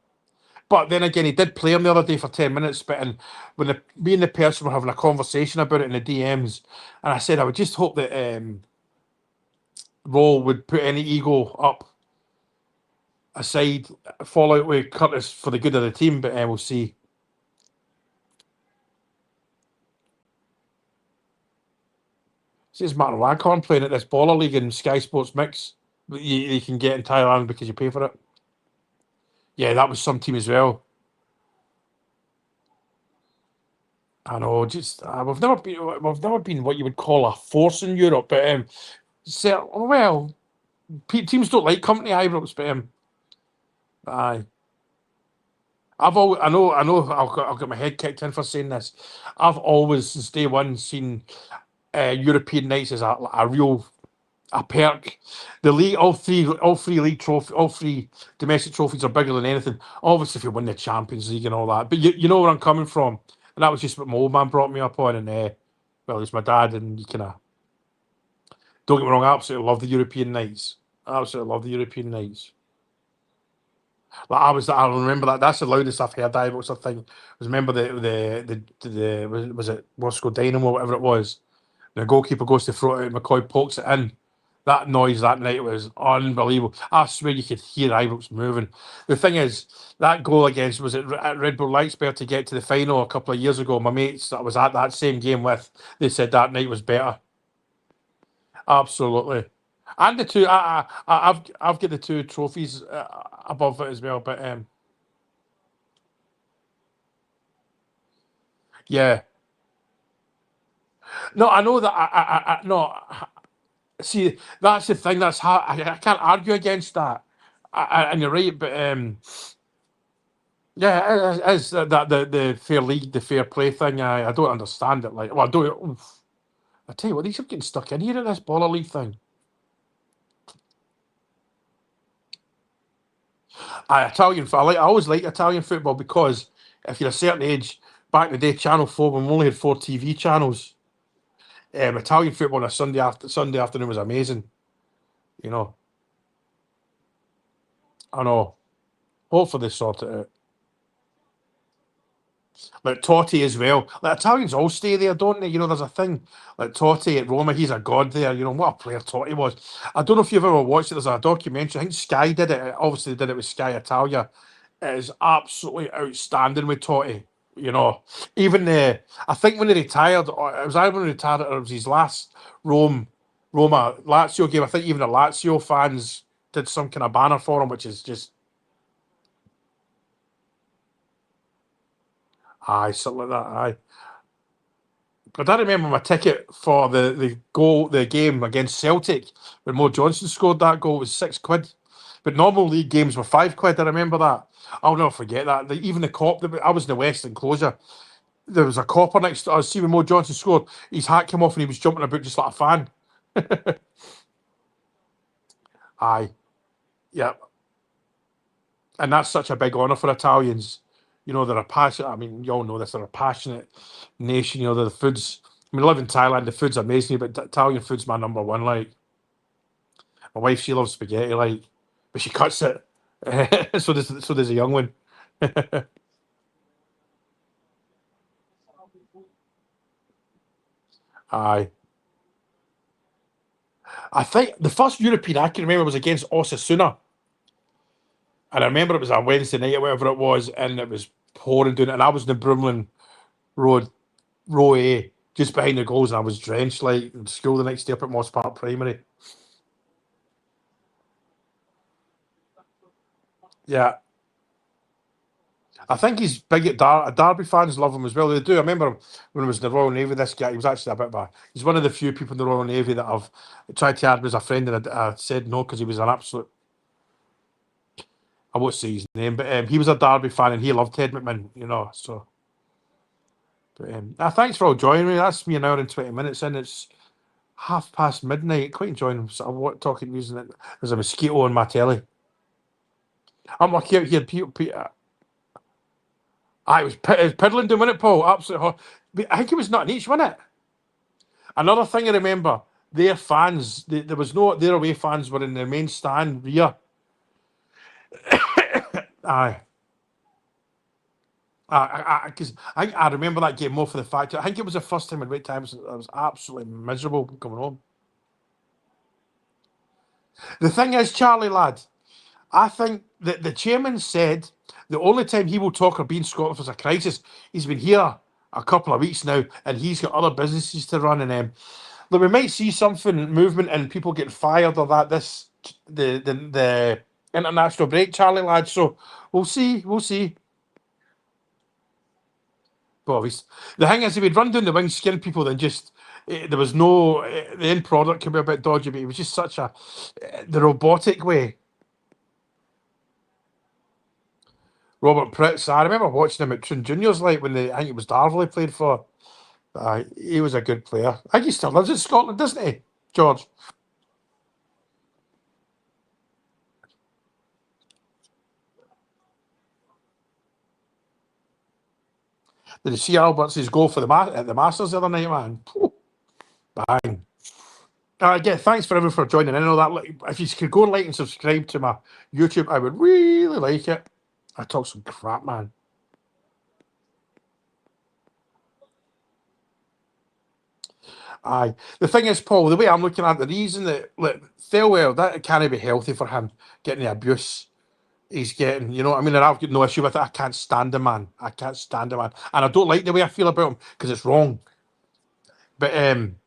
But then again, he did play him the other day for 10 minutes. But when me and the person were having a conversation about it in the DMs, and I said I would just hope that Raw would put any ego up aside, fall out with Curtis for the good of the team. But we'll see. See, it's Martin Waghorn playing at this baller league in Sky Sports Mix that you can get in Thailand because you pay for it. Yeah, that was some team as well. I know, just we've never been what you would call a force in Europe, but so, well, teams don't like company Ibrox, but aye, I know, I'll get my head kicked in for saying this. I've always since day one seen European nights as a real a perk. The league, all three league trophy, all three domestic trophies are bigger than anything. Obviously, if you win the Champions League and all that, but you know where I'm coming from, and that was just what my old man brought me up on, and well, it's my dad, and you kind of don't get me wrong, I absolutely love the European nights. I absolutely love the European nights. Like I remember that. That's the loudest I've heard Ibrox. I think was remember the was it Moscow Dynamo, whatever it was. The goalkeeper goes to throw it out, McCoy pokes it in. That noise that night was unbelievable. I swear you could hear Ibrox moving. The thing is, that goal against was it at Red Bull Leipzig to get to the final a couple of years ago. My mates that I was at that same game with, they said that night was better. Absolutely. And the two, I've got the two trophies above it as well. But yeah, no, I know that. No, see, that's the thing. That's hard. I can't argue against that. And you're right, but yeah, it is that the fair league, the fair play thing. I don't understand it. Like, well, I don't. Oof. I tell you what, these are getting stuck in here at this baller league thing. I always like Italian football because if you're a certain age, back in the day, Channel 4, when we only had four TV channels, Italian football on a Sunday afternoon was amazing. You know, I know. Hopefully they sort it out. Like Totti as well. Like Italians all stay there, don't they? You know, there's a thing like Totti at Roma. He's a god there. You know what a player Totti was. I don't know if you've ever watched it. There's a documentary. I think Sky did it. Obviously, they did it with Sky Italia. It is absolutely outstanding with Totti. You know, even I think when he retired, or it was either when he retired or it was his last Roma Lazio game. I think even the Lazio fans did some kind of banner for him, which is just aye, something like that. Aye. But I remember my ticket for the game against Celtic when Mo Johnson scored that goal was £6. But normal league games were £5. I remember that. I'll never forget that. Even the cop, I was in the West enclosure. There was a copper next to us. See when Mo Johnson scored, his hat came off and he was jumping about just like a fan. Aye, yeah, and that's such a big honour for Italians. You know, they're a passionate. I mean, you all know this. They're a passionate nation. You know, the food's. I mean, I live in Thailand. The food's amazing, but Italian food's my number one. Like my wife, she loves spaghetti. Like, but she cuts it. So does a young one. Aye, I think the first European I can remember was against Osasuna, and I remember it was a Wednesday night or whatever it was, and it was pouring down, and I was in the Brumlin Road row A, just behind the goals, and I was drenched like in school the next day up at Moss Park Primary. Yeah, I think he's big at Derby fans love him as well. They do. I remember when he was in the Royal Navy, this guy, he was actually a bit of a, he's one of the few people in the Royal Navy that I've tried to add him as a friend, and I said no because he was an absolute, I won't say his name, but he was a Derby fan and he loved Ted McMahon, you know. So, but thanks for all joining me. That's me an hour and 20 minutes in. It's midnight. Quite enjoying talking music. There's a mosquito on my telly. I'm lucky out here. It was piddling doing it, Paul. Absolutely. I think it was not in each, wasn't it? Another thing I remember, their fans, there was no, their away fans were in the main stand rear. Aye. Because I remember that game more for the fact, I think it was the first time in wait times I was absolutely miserable coming home. The thing is, Charlie, lad, I think that the chairman said the only time he will talk or be in Scotland if there's a crisis, he's been here a couple of weeks now and he's got other businesses to run. And look, we might see something, movement and people getting fired or that the international break, Charlie, lad. So we'll see. But the thing is, if he'd run down the wing, skin people, then just there was no the end product could be a bit dodgy, but it was just such a the robotic way. Robert Pritz, I remember watching him at Trin Juniors, like when I think it was Darvel he played for. He was a good player. I think he still lives in Scotland, doesn't he, George? Did you see Albert's goal for at the Masters the other night, man? Bang. Again, thanks for everyone for joining in. I know that if you could go and like and subscribe to my YouTube, I would really like it. I talk some crap, man. Aye. The thing is, Paul, the way I'm looking at the reason that Thelwell, that can't be healthy for him getting the abuse he's getting, you know what I mean? And I've got no issue with it. I can't stand him, man. I can't stand him, man. And I don't like the way I feel about him because it's wrong. But him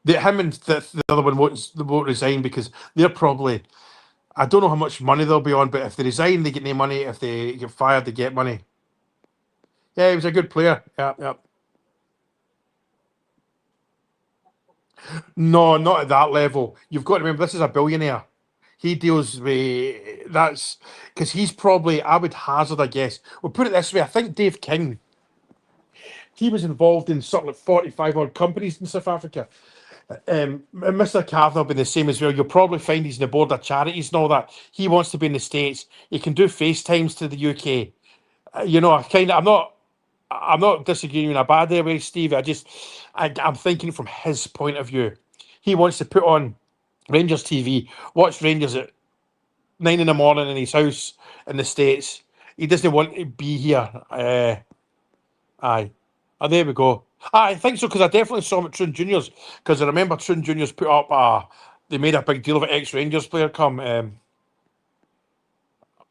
and the other one won't resign because they're probably, I don't know how much money they'll be on, but if they resign, they get no money. If they get fired, they get money. Yeah, he was a good player. Yeah. No, not at that level. You've got to remember, this is a billionaire. He deals with that's because he's probably, I would hazard, I guess. We'll put it this way. I think Dave King, he was involved in something like 45 odd companies in South Africa. Mr. Kavanagh been the same as well. You'll probably find he's in the board of charities and all that. He wants to be in the States. He can do FaceTimes to the UK. You know, I'm not disagreeing in a bad way, Steve. I'm thinking from his point of view. He wants to put on Rangers TV, watch Rangers at 9 in the morning in his house in the States. He doesn't want to be here. Aye. Oh, there we go. I think so because I definitely saw him at Trin Juniors because I remember Trin Juniors put up they made a big deal of an ex-Rangers player come.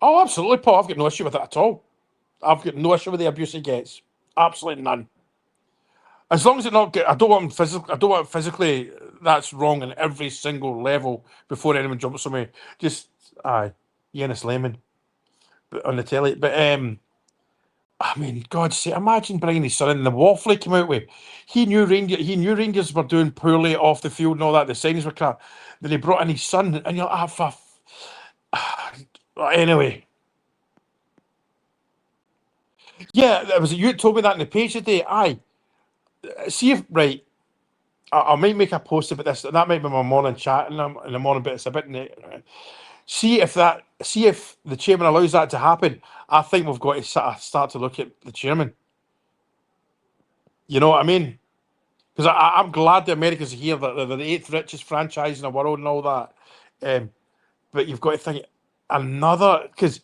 Oh, absolutely, Paul. I've got no issue with it at all. I've got no issue with the abuse he gets. Absolutely none. As long as it not get, I don't want him physically. I don't want physically. That's wrong in every single level. Before anyone jumps on me, just Yanis Lemon, on the telly. But I mean, God's sake, imagine bringing his son in. The waffle he came out with. He knew Rangers were doing poorly off the field and all that. The signings were crap. Then he brought in his son, and you're like, anyway. Yeah, that was you told me that in the page today. Aye. See if right. I might make a post about this. That might be my morning chat in the morning, but it's a bit. See if the chairman allows that to happen. I think we've got to start to look at the chairman. You know what I mean? Because I'm glad the Americans are here. They're the 8th richest franchise in the world and all that. But you've got to think another because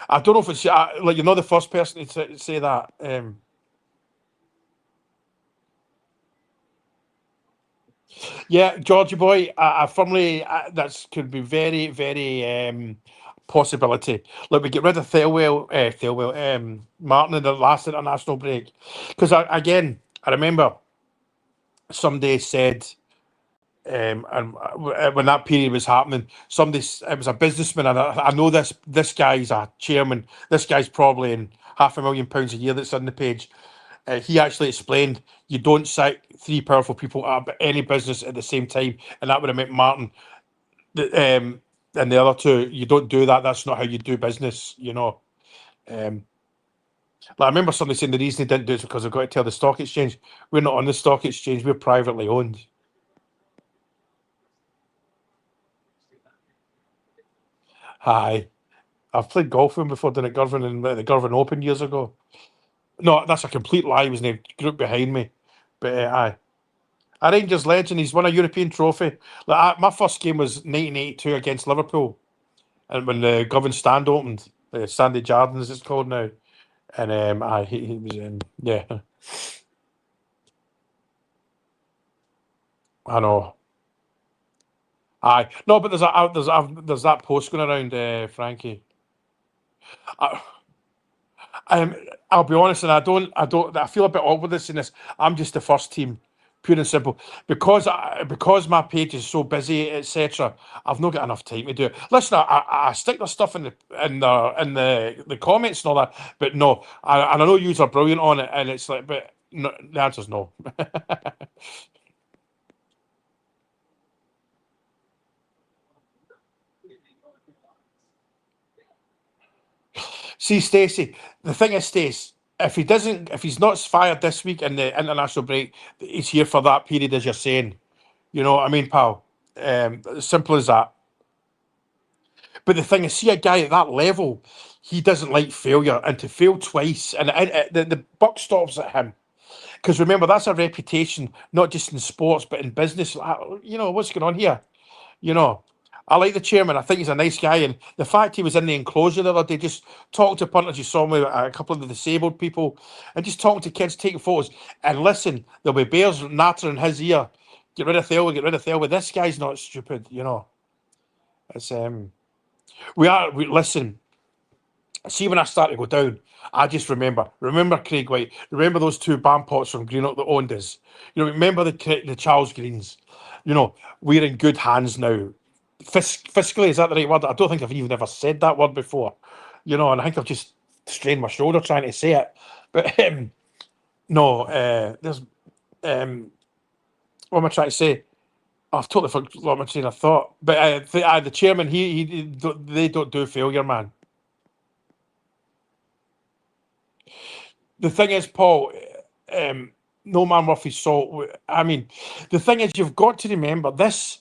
I don't know if it's like you're not the first person to say that. Yeah, Georgie boy, I firmly that could be very, very possibility. Like we get rid of Martin in the last international break because I remember somebody said And when that period was happening, it was a businessman, and I know this guy's a chairman. This guy's probably in £500,000 a year that's on the page. He actually explained you don't cite three powerful people at any business at the same time, and that would have meant Martin, and the other two. You don't do that. That's not how you do business. Um, like I remember somebody saying the reason they didn't do it is because they've got to tell the stock exchange. We're not on the stock exchange. We're privately owned. Aye. I've played golf with him before down at Girvan and the Girvan Open years ago. No, that's a complete lie. He was in the group behind me. But aye. A Rangers legend. He's won a European trophy. My first game was 1982 against Liverpool. And when the Girvan stand opened, Sandy Jardins it's called now. And aye, he was yeah. I know. Aye. No, but there's that post going around, Frankie. I, Um, I'll be honest, and I feel a bit awkward this in this. I'm just the first team, pure and simple, because my page is so busy, etc. I've not got enough time to do it. Listen, I stick the stuff in the comments and all that, but no, and I know you are brilliant on it, and it's like, but no, the answer's no. See, Stacey, the thing is, Stace, if he's not fired this week in the international break, he's here for that period, as you're saying. You know what I mean, pal? Simple as that. But the thing is, see a guy at that level, he doesn't like failure, and to fail twice, and the buck stops at him. Because remember, that's a reputation, not just in sports, but in business. What's going on here? You know, I like the chairman. I think he's a nice guy, and the fact he was in the enclosure the other day, just talking to punters. You saw me with a couple of the disabled people, and just talking to kids, taking photos. And listen, there'll be bears nattering in his ear. Get rid of Thelma, get rid of Thelma. This guy's not stupid. It's we listen. See, when I start to go down, I just remember Craig White, remember those two band pots from Greenock that owned us. Remember the Charles Greens. We're in good hands now. Fiscally, is that the right word? I don't think I've even ever said that word before. And I think I've just strained my shoulder trying to say it. But no, there's what am I trying to say? I've totally forgot my train of thought. But the chairman, they don't do failure, man. The thing is, Paul, no man worth his salt. I mean, the thing is, you've got to remember this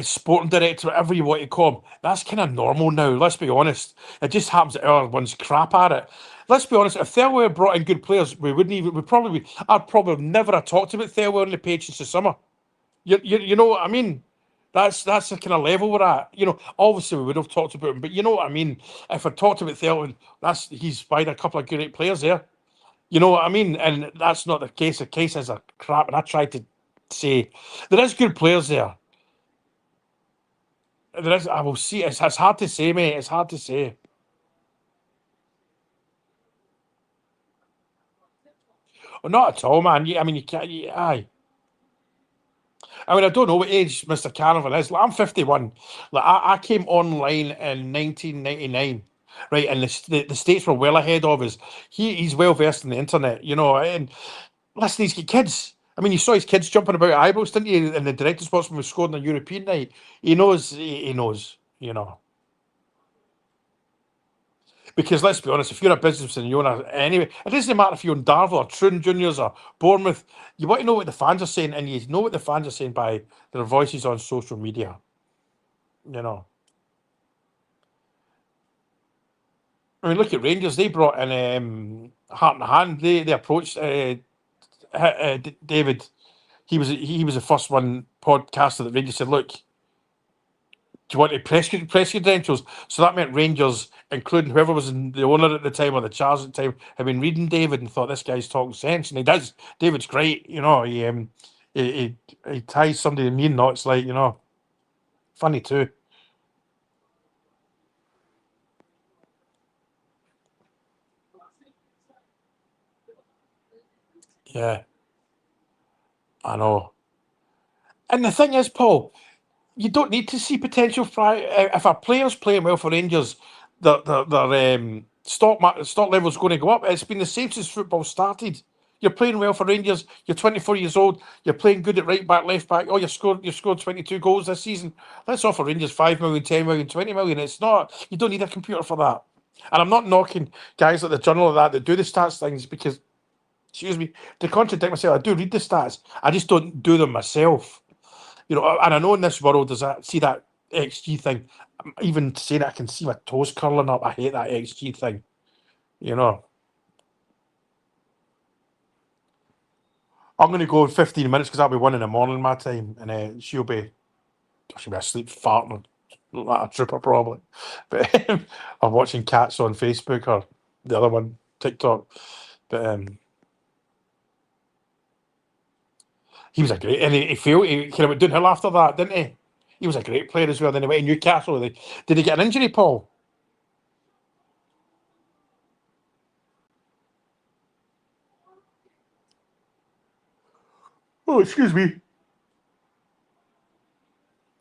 sporting director, whatever you want to call him, that's kind of normal now. Let's be honest. It just happens that everyone's crap at it. Let's be honest. If Thelwell brought in good players, we wouldn't even. I'd probably never have talked about Thelwell on the page since the summer. You know what I mean? That's the kind of level we're at. Obviously we would have talked about him, but you know what I mean. If I talked about Thelwell, he's buying a couple of great players there. You know what I mean? And that's not the case. The case is a crap. And I tried to say there is good players there. There is. I will see. It's hard to say, mate. It's hard to say. Well, not at all, man. I mean, you can't. Aye. I mean, I don't know what age Mr. Carnival is. Like, I'm 51. Like, I came online in 1999, right? And the States were well ahead of us. He's well versed in the internet, and listen, he's got kids. I mean, you saw his kids jumping about at Ibrox, didn't you? In the director's box when we scored on a European night. He knows, he knows. Because let's be honest, if you're a businessman, you own anyway, it doesn't matter if you own Darvel or Troon Juniors or Bournemouth, you want to know what the fans are saying, and you know what the fans are saying by their voices on social media. You know. I mean, look at Rangers. They brought in Heart and Hand. They approached David. He was the first one podcaster that Rangers said, "Look, do you want to press credentials?" So that meant Rangers, including whoever was the owner at the time or the Charles at the time, had been reading David and thought this guy's talking sense, and he does. David's great. He ties somebody in mean knots like funny too. Yeah, I know. And the thing is, Paul, you don't need to see potential. If a player's playing well for Rangers, their stock level's going to go up. It's been the same since football started. You're playing well for Rangers. You're 24 years old. You're playing good at right back, left back. Oh, you've scored 22 goals this season. Let's offer Rangers 5 million, 10 million, 20 million. It's not. You don't need a computer for that. And I'm not knocking guys like the journal of that do the stats things because, excuse me, to contradict myself, I do read the stats. I just don't do them myself. And I know in this world there's that XG thing. Even saying it, I can see my toes curling up. I hate that XG thing. You know. I'm going to go in 15 minutes because I'll be 1 in the morning my time, and she'll be asleep farting like a trooper probably. But I'm watching cats on Facebook or the other one, TikTok. But he was a great, and he failed. He kind of went downhill after that, didn't he? He was a great player as well. Then he went to Newcastle. Did he get an injury, Paul? Oh, excuse me.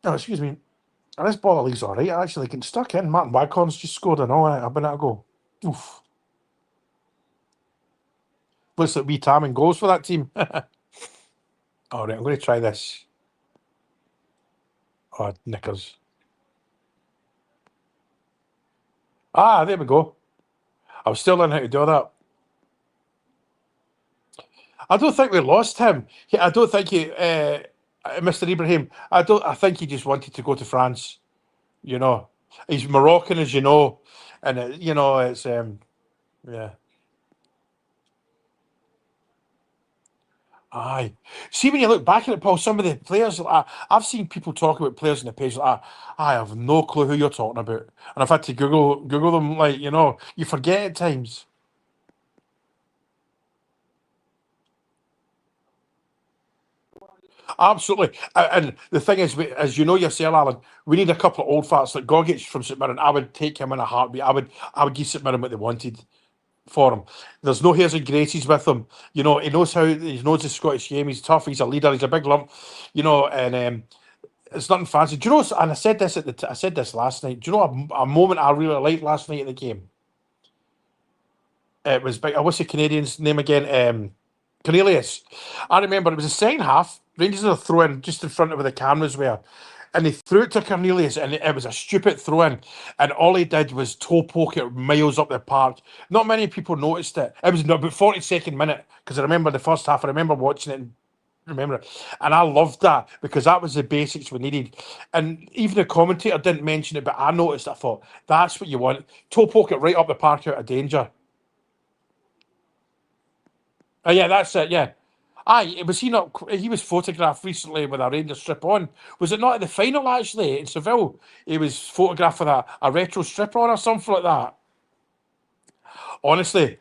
Oh, excuse me. And this ball league's all right, actually. Getting stuck in. Martin Waghorn's just scored an all a minute ago. Oof. Looks like wee Tamming goals for that team. All right, I'm going to try this. Oh, knickers. Ah, there we go. I was still learning how to do that. I don't think we lost him. I don't think Mr. Ibrahim. I don't. I think he just wanted to go to France. You know, he's Moroccan, as you know, and it's yeah. Aye. See, when you look back at it, Paul, some of the players, I've seen people talk about players on the page like that. I have no clue who you're talking about. And I've had to Google them, like, you forget at times. Absolutely. And the thing is, as you know yourself, Alan, we need a couple of old farts like Gogic from St Mirren. I would take him in a heartbeat. I would give St Mirren what they wanted for him. There's no hairs and graces with him. He knows the Scottish game. He's tough. He's a leader. He's a big lump. And it's nothing fancy. Do you know? And I said this I said this last night. Do you know a moment I really liked last night in the game? It was big. What's the Canadian's name again? Cornelius. I remember it was the second half. Rangers are throwing just in front of where the cameras were. And they threw it to Cornelius, and it was a stupid throw in. And all he did was toe poke it miles up the park. Not many people noticed it. It was about 42nd minute, because I remember the first half. I remember watching it and remember it. And I loved that because that was the basics we needed. And even the commentator didn't mention it, but I noticed. I thought, that's what you want. Toe poke it right up the park out of danger. Oh, yeah, that's it. Yeah. Aye, was he not? He was photographed recently with a Rangers strip on. Was it not at the final actually in Seville? He was photographed with a retro strip on or something like that. Honestly,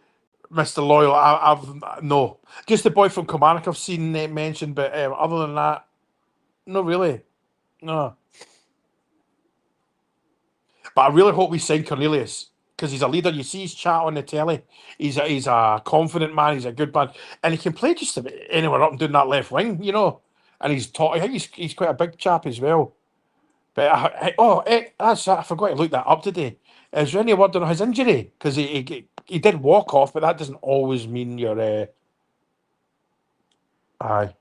Mr. Loyal, I've no. Just the boy from Kilmarnock I've seen mentioned, but other than that, no, really, no. But I really hope we sign Cornelius because he's a leader. You see his chat on the telly. He's a confident man. He's a good man, and he can play just about anywhere up and down that left wing. And he's taught. I think he's quite a big chap as well. But I forgot to look that up today. Is there any word on his injury? Because he did walk off, but that doesn't always mean you're. Aye,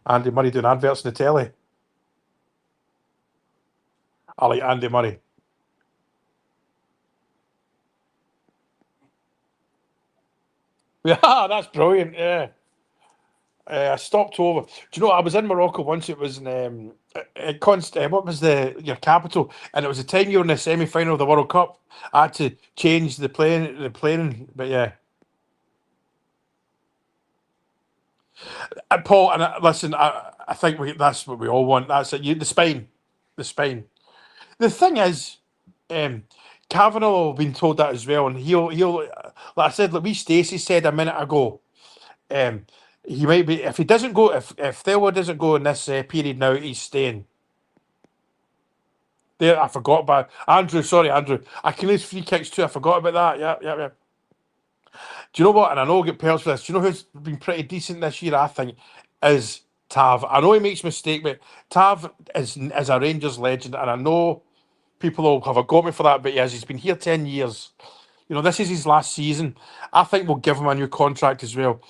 Andy Murray doing adverts in the telly. I like Andy Murray. Yeah, that's brilliant. Yeah. I stopped over. Do you know I was in Morocco once? It was in what was your capital? And it was the time you were in the semi final of the World Cup. I had to change the plane. But yeah, Paul. And listen, I think that's what we all want. That's it. The spine. The thing is, um, Kavanagh have been told that as well, and he'll like I said, like we Stacey said a minute ago. Um, he might be if he doesn't go if Thelma doesn't go in this period now, he's staying. There, I forgot about Andrew. Sorry, Andrew. I can lose free kicks too. I forgot about that. Yeah, yeah, yeah. Do you know what? And I know I get pelts for this. Do you know who's been pretty decent this year? I think is Tav. I know he makes mistake, but Tav is a Rangers legend, and I know people will have a got me for that. But yes, he's been here 10 years. You know, this is his last season. I think we'll give him a new contract as well,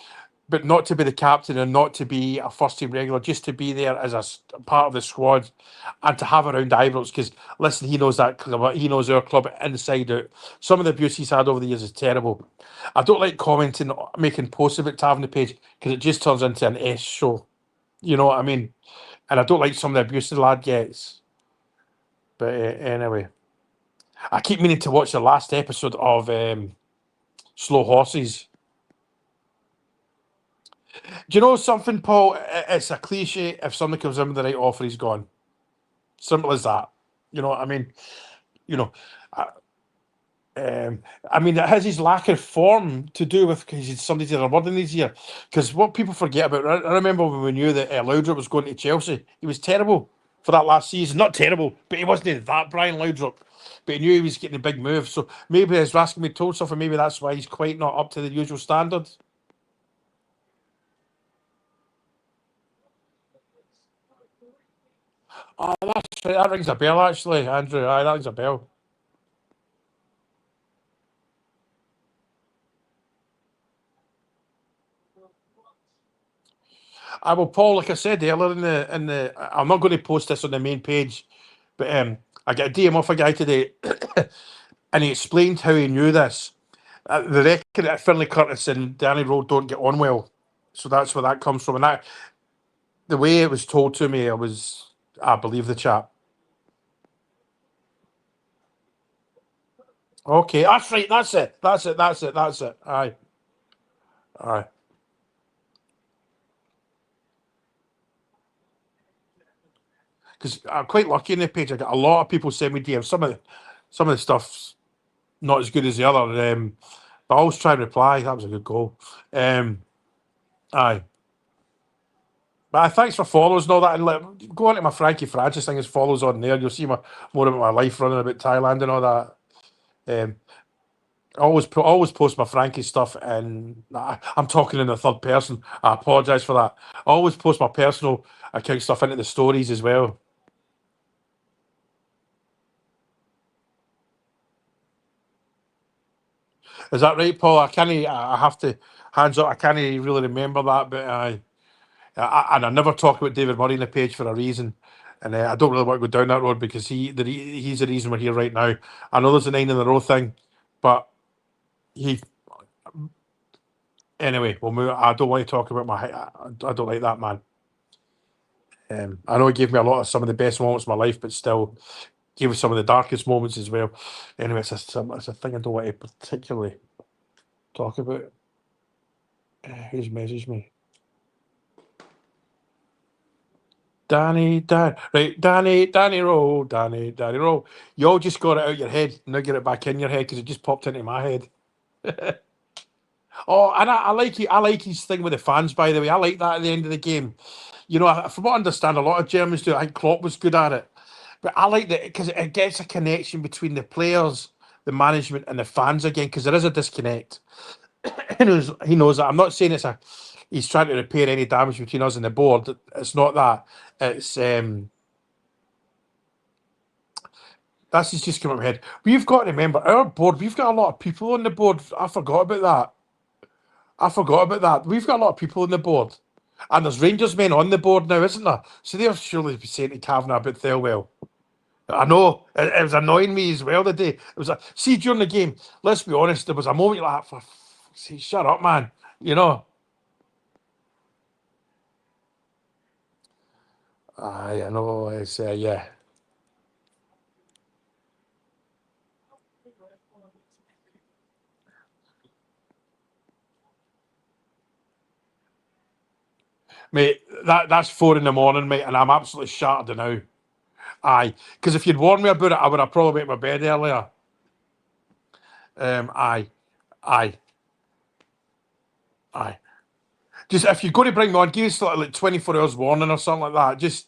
but not to be the captain and not to be a first team regular, just to be there as part of the squad and to have around Ibrox. Because listen, he knows that club, he knows our club inside out. Some of the abuse he's had over the years is terrible. I don't like commenting, making posts about Tav on the page because it just turns into an S show. You know what I mean? And I don't like some of the abuse the lad gets. But anyway, I keep meaning to watch the last episode of Slow Horses. Do you know something, Paul? It's a cliche. If somebody comes in with the right offer, he's gone. Simple as that. You know what I mean? You know, I, I mean, it has his lack of form to do with because he's somebody's had a word in his ear. Because what people forget about, I remember when we knew that Laudrup was going to Chelsea, he was terrible for that last season. Not terrible, but he wasn't that Brian Laudrup. But he knew he was getting a big move. So maybe as Raskin me told something, maybe that's why he's quite not up to the usual standards. Oh, that's right. That rings a bell, actually, Andrew. Aye, that rings a bell. I will, Paul. Like I said earlier I'm not going to post this on the main page, but I got a DM off a guy today, and he explained how he knew this. They reckon that Finlay Curtis and Danny Rowe don't get on well, so that's where that comes from. And that the way it was told to me, I believe the chap. Okay, that's right. That's it. That's it. That's it. That's it. Aye, aye. Because I'm quite lucky in the page. I got a lot of people send me DMs. Some of the stuff's not as good as the other. But I always try and reply. That was a good goal. Aye. But thanks for follows and all that. And go on to my Frankie Francis thing as follows on there. You'll see more about my life running about Thailand and all that. Um, I always post my Frankie stuff, and I'm talking in the third person. I apologise for that. I always post my personal account stuff into the stories as well. Is that right, Paul? I can't. I have to hands up. I can't really remember that, but and I never talk about David Murray in the page for a reason. And I don't really want to go down that road because he's the reason we're here right now. I know there's a 9 in a row thing, but he anyway. We'll move. I don't want to talk about I don't like that man. I know he gave me a lot of some of the best moments of my life, but still gave me some of the darkest moments as well. Anyway, it's a thing I don't want to particularly talk about. Who's messaged me? Danny Rowe, Danny Rowe. You all just got it out your head. Now get it back in your head because it just popped into my head. Oh, and I like I like his thing with the fans. By the way, I like that at the end of the game. You know, from what I understand, a lot of Germans do. I think Klopp was good at it, but I like that because it gets a connection between the players, the management, and the fans again. Because there is a disconnect. He knows that. I'm not saying he's trying to repair any damage between us and the board. It's not that. It's That's just come up my head. We've got to remember our board. We've got a lot of people on the board. I forgot about that. I forgot about that. We've got a lot of people on the board, and there's Rangers men on the board now, isn't there? So they'll surely be saying to Kavanagh about Thelwell. I know it was annoying me as well the day. It was see during the game. Let's be honest. There was a moment you're like, say, shut up, man. You know. I know. It's yeah. Mate, that's 4 in the morning, mate, and I'm absolutely shattered now. Aye, because if you'd warned me about it, I would have probably made my bed earlier. Aye, aye, aye. Just if you're going to bring me on, give us like 24 hours warning or something like that. Just,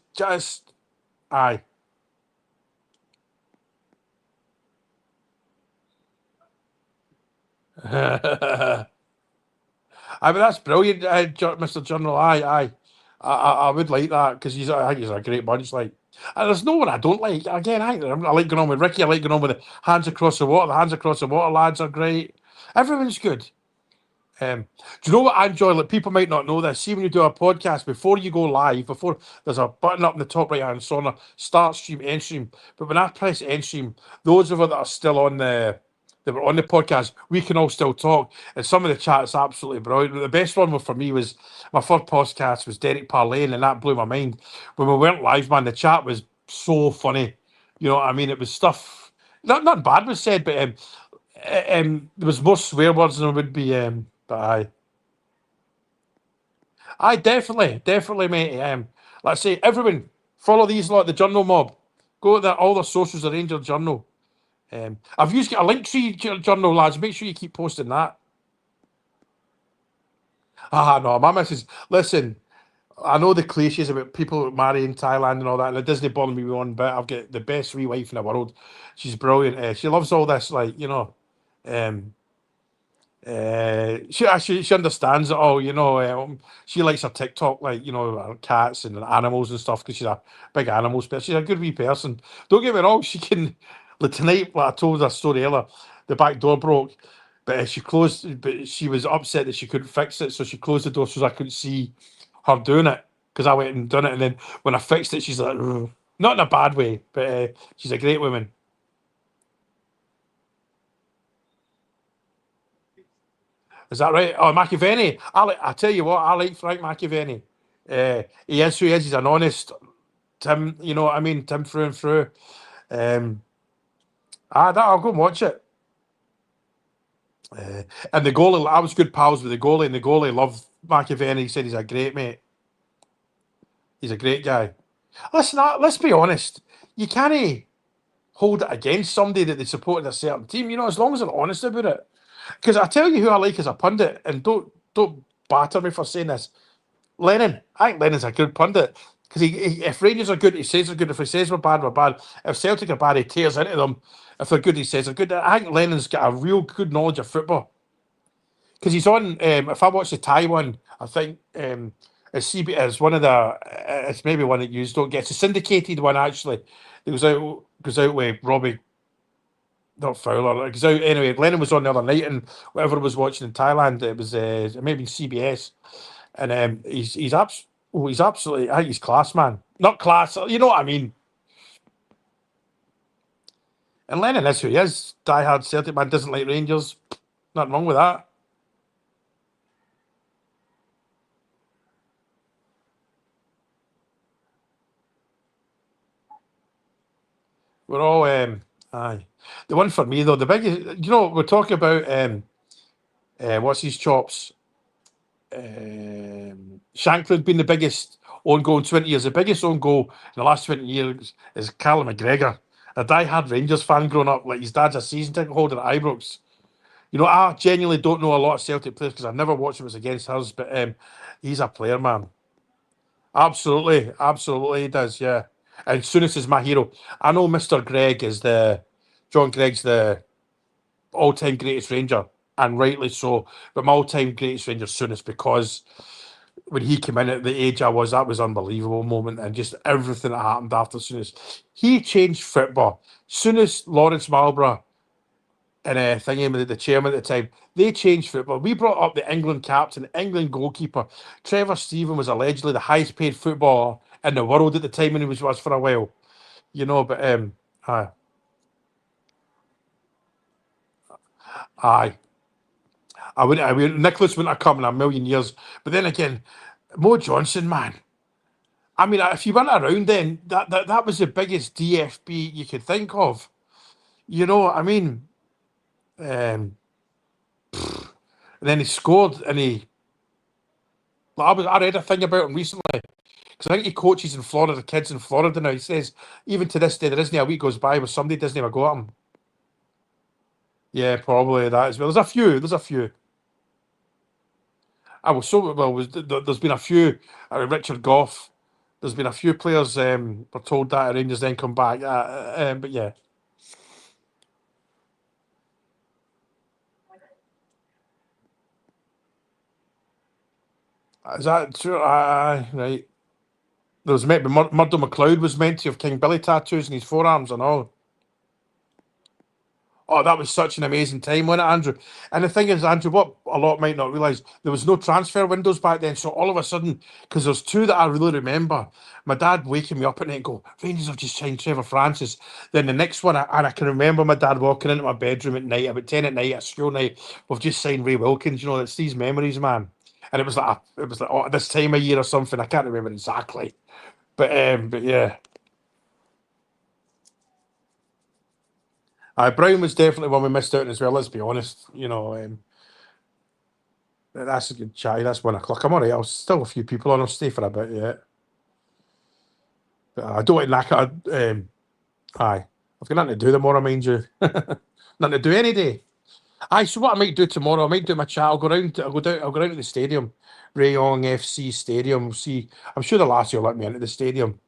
aye. I mean, that's brilliant, Mr. General. I would like that because I think he's a great bunch. Like, and there's no one I don't like. Again, I like going on with Ricky. I like going on with the Hands Across the Water. The Hands Across the Water lads are great. Everyone's good. Do you know what I enjoy? Like, people might not know this. See, when you do a podcast, before you go live, before there's a button up in the top right hand corner, start stream, end stream. But when I press end stream, those of us that are still on that were on the podcast, we can all still talk. And some of the chat's absolutely brilliant. The best one for me was my first podcast was Derek Parlane, and that blew my mind. When we weren't live, man, the chat was so funny. You know what I mean? It was stuff. Not bad was said, but there was more swear words than there would be. But I definitely, mate. Let's say everyone follow these lot, the Journal Mob. Go to all their socials, the Ranger Journal. I've used a link tree journal, lads. Make sure you keep posting that. No, my missus. Listen, I know the cliches about people marrying Thailand and all that, and it doesn't bother me one bit. I've got the best wee wife in the world. She's brilliant. She loves all this, like, um, she understands it all, she likes her TikTok, like, her cats and animals and stuff, because she's a big animals person. She's a good wee person. Don't get me wrong, she can. Like tonight, like I told her story earlier, the back door broke, but she was upset that she couldn't fix it, so she closed the door so I couldn't see her doing it, because I went and done it, and then when I fixed it, she's like, "Ugh." Not in a bad way, but she's a great woman. Is that right? Oh, Machiavelli. I tell you what, I like Frank Machiavelli. He is who he is. He's an honest Tim. You know what I mean? Tim through and through. Um, I'll go and watch it. Uh, and the goalie, I was good pals with the goalie, and the goalie loved Machiavelli. He said he's a great mate. He's a great guy. Listen, let's be honest. You can't hold it against somebody that they supported a certain team. As long as they're honest about it. Because I tell you who I like as a pundit, and don't batter me for saying this. Lennon. I think Lennon's a good pundit because if Rangers are good, he says they're good. If he says we're bad, we're bad. If Celtic are bad, he tears into them. If they're good, he says they're good. I think Lennon's got a real good knowledge of football because he's on. If I watch the Thai one, I think it's CB is one of the. It's maybe one that you don't get. It's a syndicated one actually. It goes out with Robbie. Not Fowler. It goes out anyway. Lennon was on the other night, and whatever was watching in Thailand, it was maybe CBS. And he's absolutely. I think he's class, man. Not class. You know what I mean. And Lennon is who he is. Diehard Celtic man, doesn't like Rangers. Nothing wrong with that. We're all aye. The one for me though, the biggest. We're talking about what's his chops. Shankland being the biggest own goal in 20 years. The biggest own goal in the last 20 years is Callum McGregor. A die-hard Rangers fan growing up, like his dad's a season ticket holder at Ibrox. I genuinely don't know a lot of Celtic players because I've never watched him as against us, but he's a player, man. Absolutely, absolutely, he does, yeah. And Souness is my hero. I know Mr. Greg is John Gregg's the all-time greatest Ranger, and rightly so. But my all-time greatest Ranger Souness because when he came in at the age I was, that was an unbelievable moment, and just everything that happened after Souness. He changed football. Souness, Lawrence Marlborough, and thingy with the chairman at the time, they changed football. We brought up the England captain, England goalkeeper. Trevor Stephen was allegedly the highest paid footballer in the world at the time when he was for a while. But aye, aye. Nicholas wouldn't have come in a million years. But then again, Mo Johnson, man. I mean, if you went around then, that was the biggest DFB you could think of. You know what I mean? Um, and then he scored, and I read a thing about him recently because I think he coaches in Florida, kids in Florida now. He says even to this day there isn't a week goes by where somebody doesn't have a go at him. Yeah, probably that as well. There's a few. There's a few. I was so well. There's been a few. Richard Goff. There's been a few players were told that at Rangers then come back. But yeah, Is that true? Aye, right. There was meant to be Murdo McLeod was meant to have King Billy tattoos in his forearms and all. Oh, that was such an amazing time, wasn't it, Andrew? And the thing is, Andrew, what a lot might not realise, there was no transfer windows back then. So all of a sudden, because there's two that I really remember, my dad waking me up at night and go, Rangers have just signed Trevor Francis. Then the next one, and I can remember my dad walking into my bedroom at night, about 10 at night, at school night, we've just signed Ray Wilkins. You know, it's these memories, man. And it was like oh, this time of year or something. I can't remember exactly. But yeah. Brown was definitely one we missed out on as well, let's be honest. You know, that's a good chat. That's 1 o'clock. I'm all right. I'll still a few people on. I'll stay for a bit, yeah. But I don't like knack it. Aye. I've got nothing to do tomorrow, mind you. Nothing to do any day. Aye, so what I might do tomorrow, I might do my chat. I'll go down to the stadium, Rayong FC Stadium. We'll see. I'm sure the last year will let me into the stadium.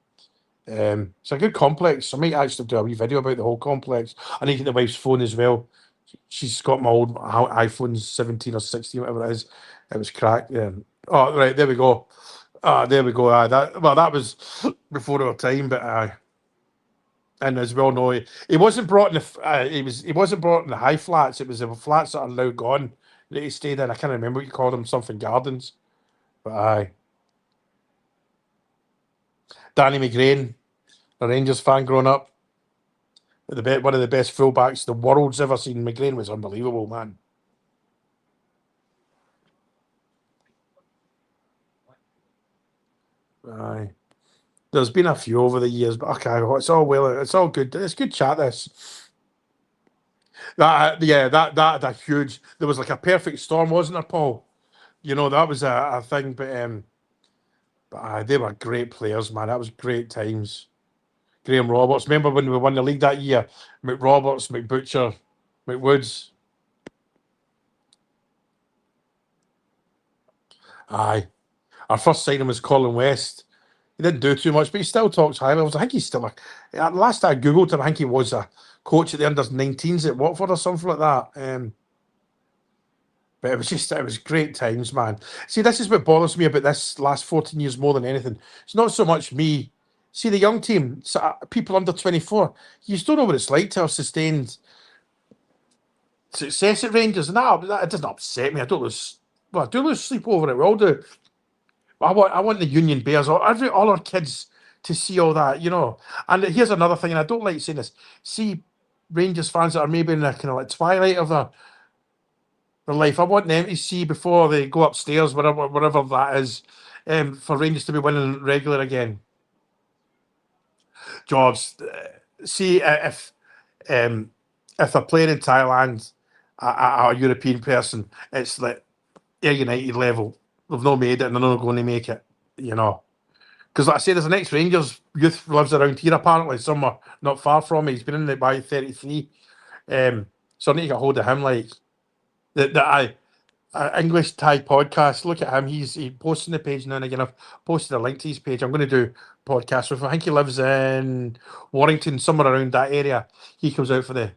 It's a good complex. I might actually do a wee video about the whole complex. I need to get the wife's phone as well. She's got my old iPhone 17 or 16, whatever it is. It was cracked. Yeah. Oh, right, there we go. There we go. That was before our time, but and as we all know, he wasn't brought in he wasn't brought in the high flats. It was the flats that are now gone that he stayed in. I can't remember what you called them, something gardens. But Danny McGrain, a Rangers fan growing up, one of the best fullbacks the world's ever seen. McGrain was unbelievable, man. Aye. There's been a few over the years, but okay, well, it's all well, it's all good. It's good chat. This, yeah, that huge. There was like a perfect storm, wasn't there, Paul? You know that was a thing, but they were great players, man. That was great times. Graham Roberts. Remember when we won the league that year? McRoberts, McButcher, McWoods. Aye. Our first signing was Colin West. He didn't do too much, but he still talks high levels. I think he's still last I googled him, I think he was a coach at the under 19s at Watford or something like that. But it was great times, man. See, this is what bothers me about this last 14 years more than anything. It's not so much me. See, the young team, people under 24, you just don't know what it's like to have sustained success at Rangers. And that it doesn't upset me. I don't lose, well, I do lose sleep over it. We all do. I want the Union Bears, all our kids to see all that, you know. And here's another thing, and I don't like saying this. See, Rangers fans that are maybe in the kind of like twilight of their life. I want them to see before they go upstairs, whatever that is, for Rangers to be winning regular again. Jobs. See if they're playing in Thailand, a European person, it's like Air United level. They've not made it, and they're not going to make it. You know. Because, like I say, there's an ex-Rangers youth lives around here, apparently, somewhere not far from me. He's been in it by 33. So I need to get hold of him, like, the English Thai podcast. Look at him. He posts on the page now and again. I've posted a link to his page. I'm going to do podcasts with him. I think he lives in Warrington, somewhere around that area. He comes out for the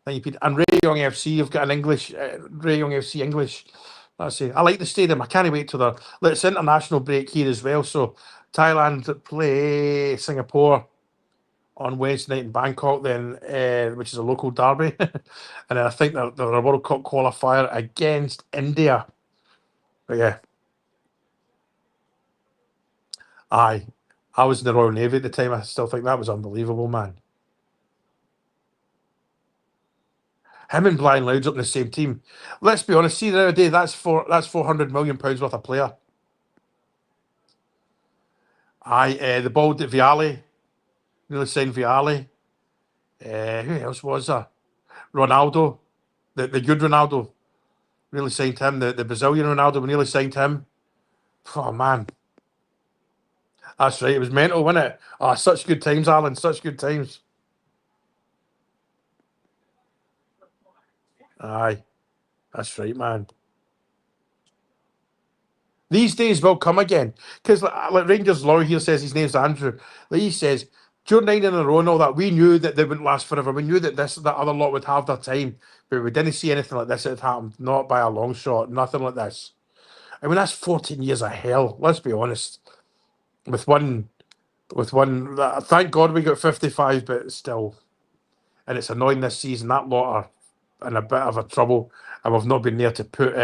thing. And Rayong FC, you've got an English, Rayong FC English. Let's see. I like the stadium. I can't wait till it's international break here as well. So Thailand play Singapore on Wednesday night in Bangkok, then which is a local derby, and then I think they're a World Cup qualifier against India. But yeah, aye, I was in the Royal Navy at the time. I still think that was unbelievable, man. Him and Brian Loud's up in the same team. Let's be honest. See the other day, that's £400 million worth of player. Aye, the bald at Viali, nearly signed Viali. Who else was there? Ronaldo, the good Ronaldo, really signed him. The Brazilian Ronaldo, we nearly signed him. Oh man, that's right. It was mental, wasn't it? Oh, such good times, Alan. Such good times. Aye, that's right, man. These days will come again because like Rangers lawyer here says his name's Andrew. Like he says during 9 in a row and all that, we knew that they wouldn't last forever. We knew that that other lot would have their time, but we didn't see anything like this that had happened. Not by a long shot. Nothing like this. I mean, that's 14 years of hell. Let's be honest. With one, thank God we got 55, but still, and it's annoying this season. That lot are in a bit of a trouble, and we've not been there to put.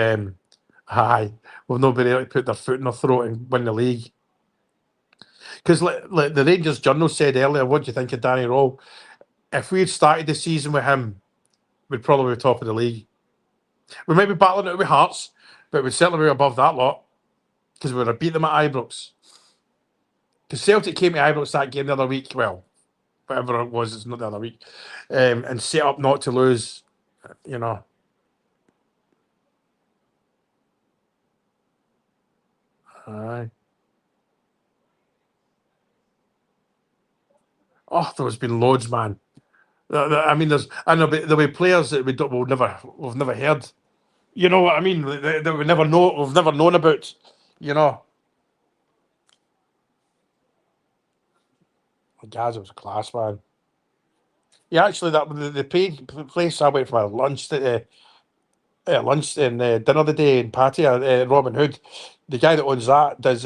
Aye, we've not been able to put their foot in their throat and win the league. Because like the Rangers Journal said earlier, what do you think of Danny Rowe? If we had started the season with him, we'd probably be top of the league. We might be battling it with Hearts, but we'd certainly be above that lot because we would have beat them at Ibrox. Because Celtic came to Ibrox that game the other week, well, whatever it was, it's not the other week, and set up not to lose, you know. Aye. Oh, there's been loads, man. I mean, there'll be players that we've never heard. You know what I mean? That we've never known about. You know, Gaza was class, man. Yeah, actually, that the paid place I went for lunch and dinner the day in Patty, Robin Hood, the guy that owns that does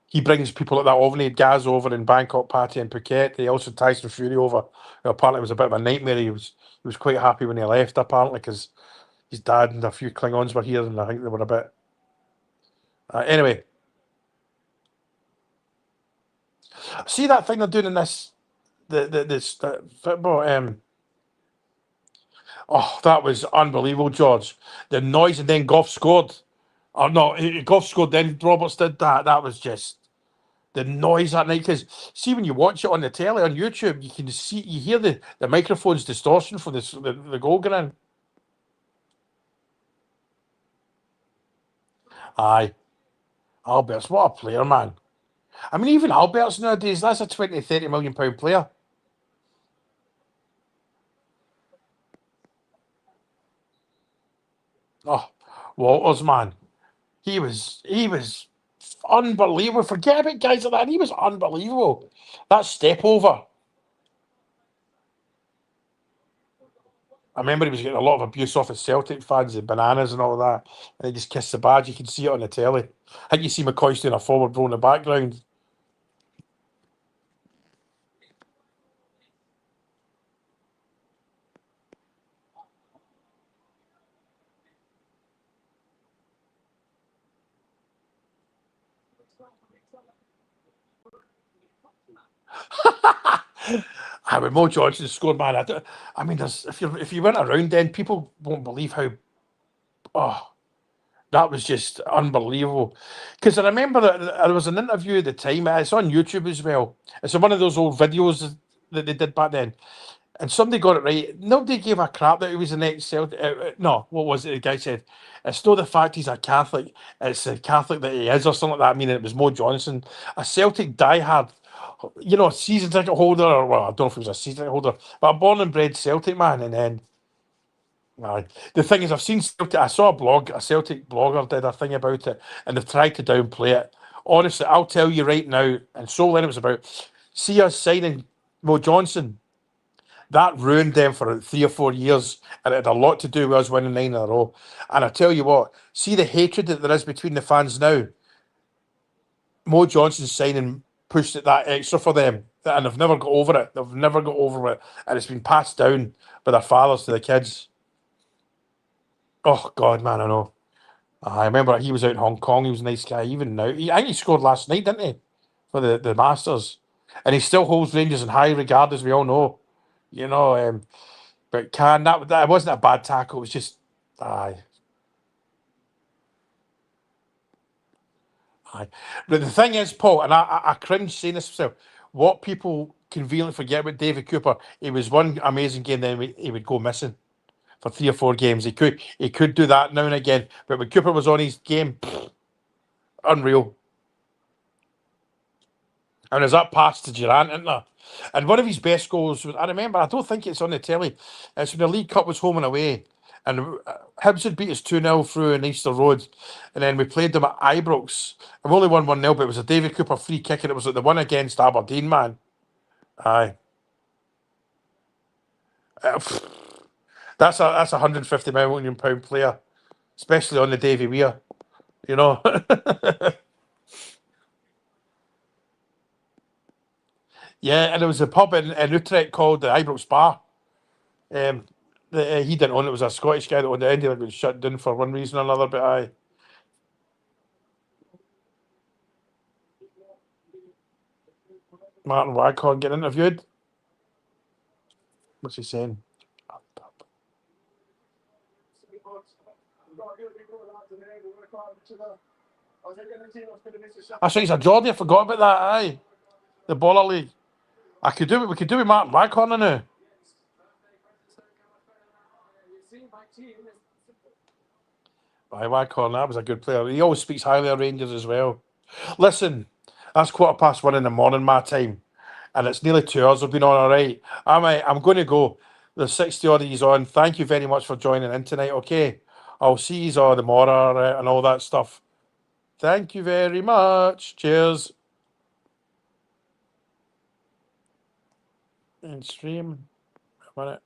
he brings people like that over. He had Gaz over in Bangkok, Patty and Phuket. He also Tyson Fury over. Apparently, it was a bit of a nightmare. He was quite happy when he left. Apparently, because his dad and a few Klingons were here, and I think they were a bit. Anyway, see that thing they're doing in this football. Oh, that was unbelievable, George. The noise, and then Goff scored. Oh no, Goff scored. Then Roberts did that. That was just the noise that night. Because see, when you watch it on the telly on YouTube, you can see, you hear the microphone's distortion for the goal going in. Aye, Albert's what a player, man. I mean, even Albert's nowadays, that's a 20, 30 million pound player. Oh, Walters, man. He was unbelievable. Forget about guys like that. He was unbelievable. That step over. I remember he was getting a lot of abuse off his Celtic fans and bananas and all that. And he just kissed the badge. You can see it on the telly. I think you see McCoy's doing a forward row in the background. I mean, Mo Johnson scored, man. I mean, if you went around then, people won't believe how. Oh, that was just unbelievable. Because I remember that there was an interview at the time. It's on YouTube as well. It's one of those old videos that they did back then. And somebody got it right. Nobody gave a crap that he was an ex-Celtic. No, what was it? The guy said, "It's not the fact he's a Catholic; it's the Catholic that he is, or something like that." I mean, it was Mo Johnson, a Celtic diehard, a season ticket holder, or well, I don't know if he was a season ticket holder, but a born and bred Celtic man. And then, the thing is, I've seen Celtic. I saw a Celtic blogger did a thing about it, and they've tried to downplay it. Honestly, I'll tell you right now, and so then it was about. See us signing Mo Johnson. That ruined them for 3 or 4 years, and it had a lot to do with us winning 9 in a row. And I tell you what, see the hatred that there is between the fans now. Mo Johnson's signing pushed it that extra for them, and they've never got over it. They've never got over it, and it's been passed down by their fathers to the kids. Oh God, man, I know. I remember he was out in Hong Kong. He was a nice guy. Even now, I think he scored last night, didn't he, for the Masters? And he still holds Rangers in high regard, as we all know. You know, but that wasn't a bad tackle. It was just, aye, aye. But the thing is, Paul, and I cringe saying this myself. What people conveniently forget about David Cooper, he was one amazing game, then he would go missing for 3 or 4 games. He could do that now and again, but when Cooper was on his game, unreal. And there's that pass to Durant, isn't there? And one of his best goals was, I remember, I don't think it's on the telly. It's when the League Cup was home and away. And Hibs had beat us 2-0 through in Easter Road. And then we played them at Ibrox. And we only won 1-0, but it was a David Cooper free kick, and it was like the one against Aberdeen, man. Aye. Uh, pff, that's a £150 million player. especially on the Davy Weir, you know. Yeah, and there was a pub in Utrecht called the Ibrox Bar. Um, he didn't own it. It was a Scottish guy that owned it. Ended up being shut down for one reason or another. But aye, Martin Waghorn getting interviewed. What's he saying? I think he's a Geordie. I forgot about that. Aye, the Baller League. I could do it. We could do with Martin Waghorn now. Aye, Waghorn. That was a good player. He always speaks highly of Rangers as well. Listen, that's 1:15 in the morning my time, and it's nearly 2 hours we've been on. All right, I'm going to go. There's 60 odd of yous on. Thank you very much for joining in tonight. Okay, I'll see yous all tomorrow and all that stuff. Thank you very much. Cheers. And stream. A minute.